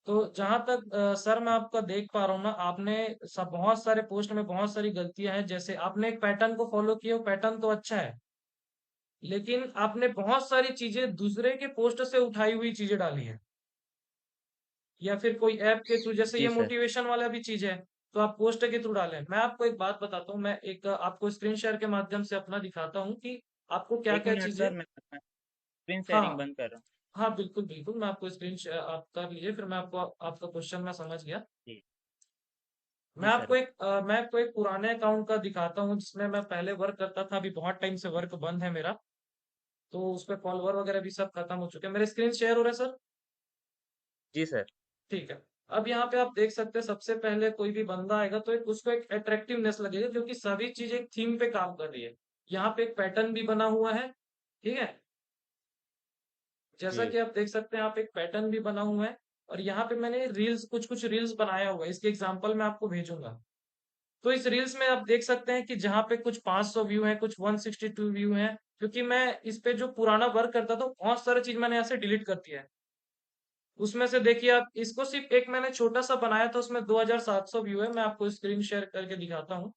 तो जहां तक सर मैं आपका देख पा रहा हूँ ना, आपने सब बहुत सारे पोस्ट में बहुत सारी गलतियां हैं। जैसे आपने एक पैटर्न को फॉलो किया, वो पैटर्न तो अच्छा है, लेकिन आपने बहुत सारी चीजें दूसरे के पोस्ट से उठाई हुई चीजें डाली है। या फिर कोई ऐप के थ्रू, जैसे ये जी सर। मोटिवेशन वाला भी चीज है, तो आप पोस्ट के थ्रू डालें। मैं आपको एक बात बताता हूँ, मैं एक आपको स्क्रीन शेयर के माध्यम से अपना दिखाता हूँ कि आपको क्या 1 क्या मिनट चीजें। सर, मैं स्क्रीन शेयरिंग हाँ बंद कर रहा हूँ। हाँ, बिल्कुल बिल्कुल, मैं आपको आप कर लीजिए, फिर मैं आपको आपका क्वेश्चन मैं समझ गया। जी। जी सर। मैं आपको एक पुराने अकाउंट का दिखाता हूँ जिसमें मैं पहले वर्क करता था। अभी बहुत टाइम से वर्क बंद है मेरा, तो उस पे फॉलोवर वगैरह भी सब खत्म हो चुके हैं। मेरे स्क्रीन शेयर हो रहा है सर? जी सर। ठीक है। अब यहाँ पे आप देख सकते हैं, सबसे पहले कोई भी बंदा आएगा तो उसको एक अट्रैक्टिवनेस लगेगा, क्योंकि सभी चीज एक थीम पे काम कर रही है। यहाँ पे एक पैटर्न भी बना हुआ है, ठीक है। जैसा जी। कि आप देख सकते हैं, आप एक पैटर्न भी बना हुआ है। और यहाँ पे मैंने रील्स, कुछ कुछ रील्स बनाया हुआ है, इसके एग्जाम्पल मैं आपको भेजूंगा। तो इस रील्स में आप देख सकते हैं कि जहाँ पे कुछ 500 व्यू हैं, कुछ 162 व्यू हैं, क्योंकि मैं इस पे जो पुराना वर्क करता था बहुत सारी चीज मैंने यहाँ से डिलीट कर दिया है। उसमें से देखिए, आप इसको सिर्फ एक मैंने छोटा सा बनाया था, उसमें 2700 व्यू है। मैं आपको स्क्रीन शेयर करके दिखाता हूँ।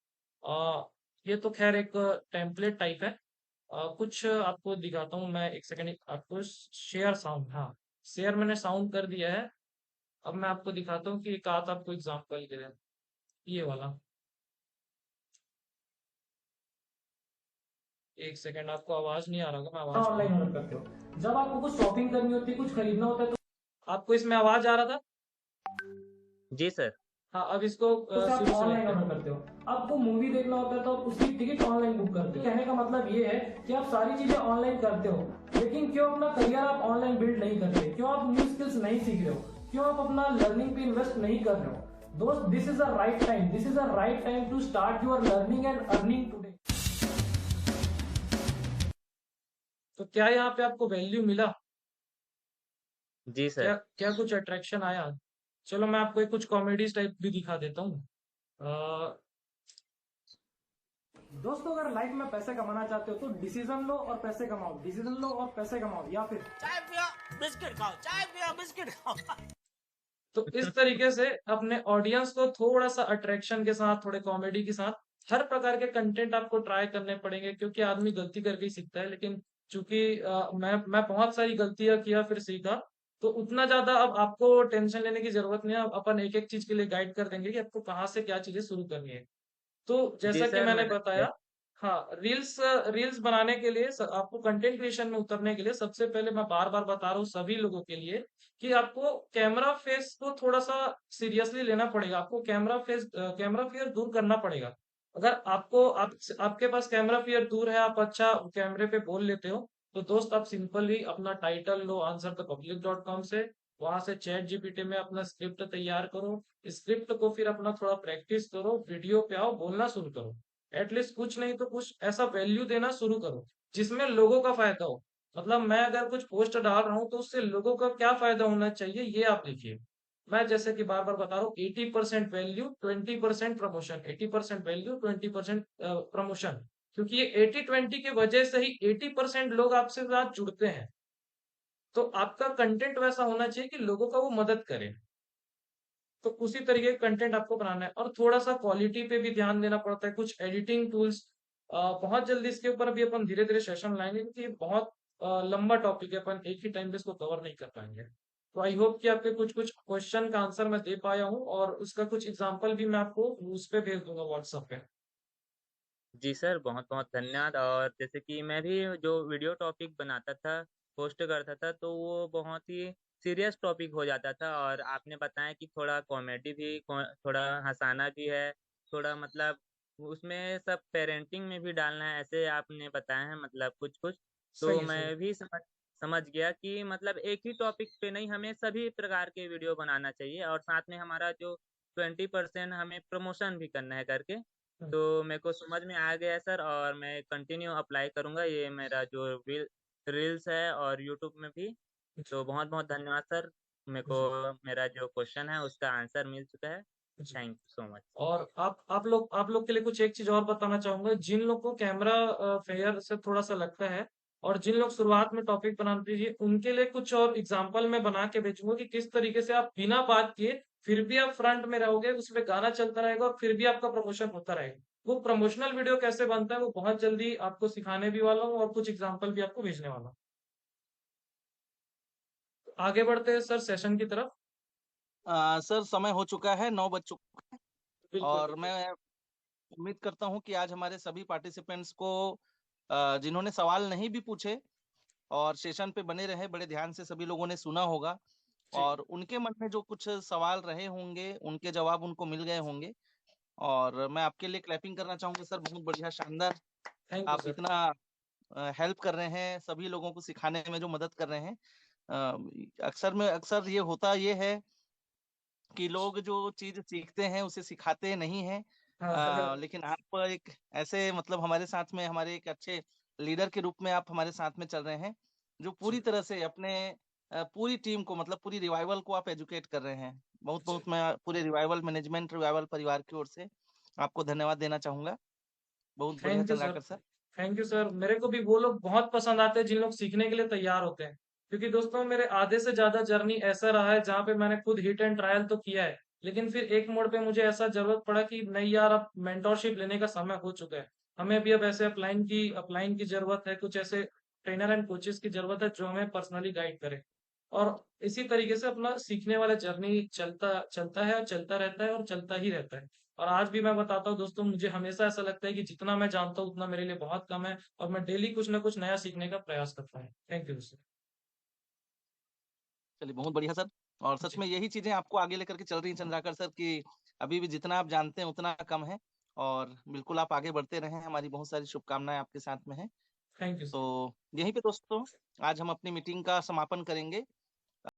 ये तो खैर एक टेम्पलेट टाइप है। कुछ आपको दिखाता हूँ मैं, एक सेकंड आपको। शेयर साउंड, हाँ, शेयर मैंने साउंड कर दिया है। अब मैं आपको दिखाता हूँ कि एक आध आपको एग्जाम्पल दे रहे हैं, ये वाला। एक सेकंड, आपको आवाज नहीं आ रहा होगा, मैं आवाज ऑनलाइन ऑर्डर करते हो जब आपको कुछ शॉपिंग करनी होती है, कुछ खरीदना होता है, तो आपको इसमें आवाज आ रहा था? जी सर। हाँ, अब इसको शुरू से ऑनलाइन ऑर्डर करते हो। आपको मूवी देखना होता है तो आप उसकी टिकट ऑनलाइन बुक करते हो। कहने का मतलब ये है कि आप सारी चीजें ऑनलाइन करते हो, लेकिन क्यों अपना करियर आप ऑनलाइन बिल्ड नहीं करते? क्यों आप न्यू स्किल्स नहीं सीख रहे हो? क्यों आप अपना लर्निंग पे इन्वेस्ट नहीं कर रहे हो? दोस्त, this is a right time, this is a right time to start your learning and earning today. तो क्या यहाँ पे आपको वैल्यू मिला? जी सर। क्या क्या कुछ अट्रैक्शन आया? चलो मैं आपको एक कुछ कॉमेडीज टाइप भी दिखा देता हूँ। दोस्तों, अगर लाइफ में पैसे कमाना चाहते हो तो डिसीजन लो और पैसे कमाओ, डिसीजन लो और पैसे कमाओ, या फिर चाय पियो बिस्किट खाओ, चाय पियो बिस्किट खाओ। तो इस तरीके से अपने ऑडियंस को थोड़ा सा अट्रैक्शन के साथ, थोड़े कॉमेडी के साथ, हर प्रकार के कंटेंट आपको ट्राई करने पड़ेंगे, क्योंकि आदमी गलती करके ही सीखता है। लेकिन चूंकि मैं बहुत सारी गलतियां किया फिर सीखा, तो उतना ज्यादा अब आपको टेंशन लेने की जरूरत नहीं है। अब अपन एक एक चीज के लिए गाइड कर देंगे कि आपको कहाँ से क्या चीजें शुरू करनी है। तो जी जैसा कि सर, मैंने मैं बताया, हाँ, रील्स बनाने के लिए आपको कंटेंट क्रिएशन में उतरने के लिए सबसे पहले मैं बार बार बता रहा हूँ सभी लोगों के लिए कि आपको कैमरा फेस को थोड़ा सा सीरियसली लेना पड़ेगा। आपको कैमरा फियर दूर करना पड़ेगा। अगर आपके पास कैमरा फियर दूर है, आप अच्छा कैमरे पे बोल लेते हो, तो दोस्त आप सिंपली अपना टाइटल लो answerthepublic.com से, वहां से चैट जीपीटी में अपना स्क्रिप्ट तैयार करो। स्क्रिप्ट को फिर अपना थोड़ा प्रैक्टिस करो, वीडियो पे आओ, बोलना शुरू करो। एटलीस्ट कुछ नहीं तो कुछ ऐसा वैल्यू देना शुरू करो जिसमें लोगों का फायदा हो। मतलब मैं अगर कुछ पोस्ट डाल रहा हूँ तो उससे लोगों का क्या फायदा होना चाहिए ये आप लिखिए। मैं जैसे कि बार बार बता रहा हूँ, 80% वैल्यू 20% प्रमोशन, 80% वैल्यू 20% प्रमोशन। क्योंकि ये 80-20 की वजह से ही 80% लोग आपसे साथ जुड़ते हैं। तो आपका कंटेंट वैसा होना चाहिए कि लोगों का वो मदद करे। तो उसी तरीके का कंटेंट आपको बनाना है और थोड़ा सा क्वालिटी पे भी ध्यान देना पड़ता है। कुछ एडिटिंग टूल्स, बहुत जल्दी इसके ऊपर अभी अपन धीरे धीरे सेशन लाएंगे क्योंकि ये बहुत लंबा टॉपिक है, अपन एक ही टाइम पे इसको कवर नहीं कर पाएंगे। तो आई होप कि आपके कुछ कुछ क्वेश्चन का आंसर मैं दे पाया हूँ और उसका कुछ एग्जांपल भी मैं आपको उस पे भेज दूंगा व्हाट्सएप पे। जी सर, बहुत बहुत धन्यवाद। और जैसे कि मैं भी जो वीडियो टॉपिक बनाता था, पोस्ट करता था, तो वो बहुत ही सीरियस टॉपिक हो जाता था। और आपने बताया कि थोड़ा कॉमेडी भी, थोड़ा हंसाना भी है, थोड़ा मतलब उसमें सब पेरेंटिंग में भी डालना है, ऐसे आपने बताया है मतलब कुछ कुछ। तो सही है, सही है। मैं भी समझ समझ गया कि मतलब एक ही टॉपिक पे नहीं, हमें सभी प्रकार के वीडियो बनाना चाहिए, और साथ में हमारा जो 20% हमें प्रमोशन भी करना है करके। हम्म, तो मेरे को समझ में आ गया है सर, और मैं कंटिन्यू अप्लाई करूंगा ये मेरा जो रील्स है और यूट्यूब में भी। जी, तो बहुत बहुत धन्यवाद सर। मेरे जी, को मेरा जो क्वेश्चन है उसका आंसर मिल चुका है। जी। Thank you so much. और आप लोग के लिए कुछ एक चीज और बताना चाहूंगा। जिन लोग को कैमरा फेयर से थोड़ा सा लगता है और जिन लोग शुरुआत में टॉपिक बनाने दीजिए, उनके लिए कुछ और एग्जांपल मैं बना के भेजूंगा कि किस तरीके से आप बिना बात किए फिर भी आप फ्रंट में रहोगे, उसमें गाना चलता रहेगा और फिर भी आपका प्रमोशन होता रहेगा। वो प्रमोशनल वीडियो कैसे बनता है वो बहुत जल्दी आपको सिखाने भी वाला हूँ और कुछ एग्जाम्पल भी आपको भेजने वाला हूँ। आगे बढ़ते हैं सर सेशन की तरफ। सर समय हो चुका है, 9 बज चुका है। बिल्कुल और बिल्कुल। मैं उम्मीद करता हूं कि आज हमारे सभी पार्टिसिपेंट्स को, जिन्होंने सवाल नहीं भी पूछे और सेशन पे बने रहे, बड़े ध्यान से सभी लोगों ने सुना होगा जी, और उनके मन में जो कुछ सवाल रहे होंगे उनके जवाब उनको मिल गए होंगे। और मैं आपके लिए क्लैपिंग करना चाहूंगा सर, बहुत बढ़िया, शानदार। थैंक यू आप सर। इतना हेल्प कर रहे हैं, सभी लोगों को सिखाने में जो मदद कर रहे हैं। अक्सर ये होता ये है कि लोग जो चीज सीखते हैं उसे सिखाते नहीं हैं। हाँ लेकिन आप एक ऐसे, मतलब हमारे साथ में, हमारे एक अच्छे लीडर के रूप में आप हमारे साथ में चल रहे हैं, जो पूरी जी, तरह से अपने पूरी टीम को, मतलब पूरी रिवाइवल को आप एजुकेट कर रहे हैं। बहुत जी, बहुत मैं पूरे रिवाइवल मैनेजमेंट, रिवाइवल परिवार की ओर से आपको धन्यवाद देना चाहूंगा। बहुत बढ़िया thank you sir. Chandrakar sir. Thank you sir. मेरे को भी वो लोग बहुत पसंद आते हैं जिन लोग सीखने के लिए तैयार होते हैं। क्योंकि दोस्तों मेरे आधे से ज्यादा जर्नी ऐसा रहा है जहाँ पे मैंने खुद हिट एंड ट्रायल तो किया है, लेकिन फिर एक मोड़ पे मुझे ऐसा जरूरत पड़ा कि नहीं यार, अब मेंटोरशिप लेने का समय हो चुका है। हमें भी अब ऐसे अपलाइन की जरूरत है, कुछ ऐसे ट्रेनर एंड कोचेस की जरूरत है जो हमें पर्सनली गाइड करे। और इसी तरीके से अपना सीखने वाला जर्नी चलता चलता है और चलता रहता है और चलता ही रहता है। और आज भी मैं बताता हूँ दोस्तों, मुझे हमेशा ऐसा लगता है कि जितना मैं जानता हूँ उतना मेरे लिए बहुत कम है और मैं डेली कुछ ना कुछ नया सीखने का प्रयास करता हूँ। Thank you sir. चलिए, बहुत बढ़िया सर। और सच जी, में यही चीजें आपको आगे लेकर के चल रही हैं चंद्राकर सर, कि अभी भी जितना आप जानते हैं उतना कम है। और बिल्कुल आप आगे बढ़ते रहें, हमारी बहुत सारी शुभकामनाएं आपके साथ में हैं। Thank you sir. तो यहीं पे दोस्तों आज हम अपनी मीटिंग का समापन करेंगे।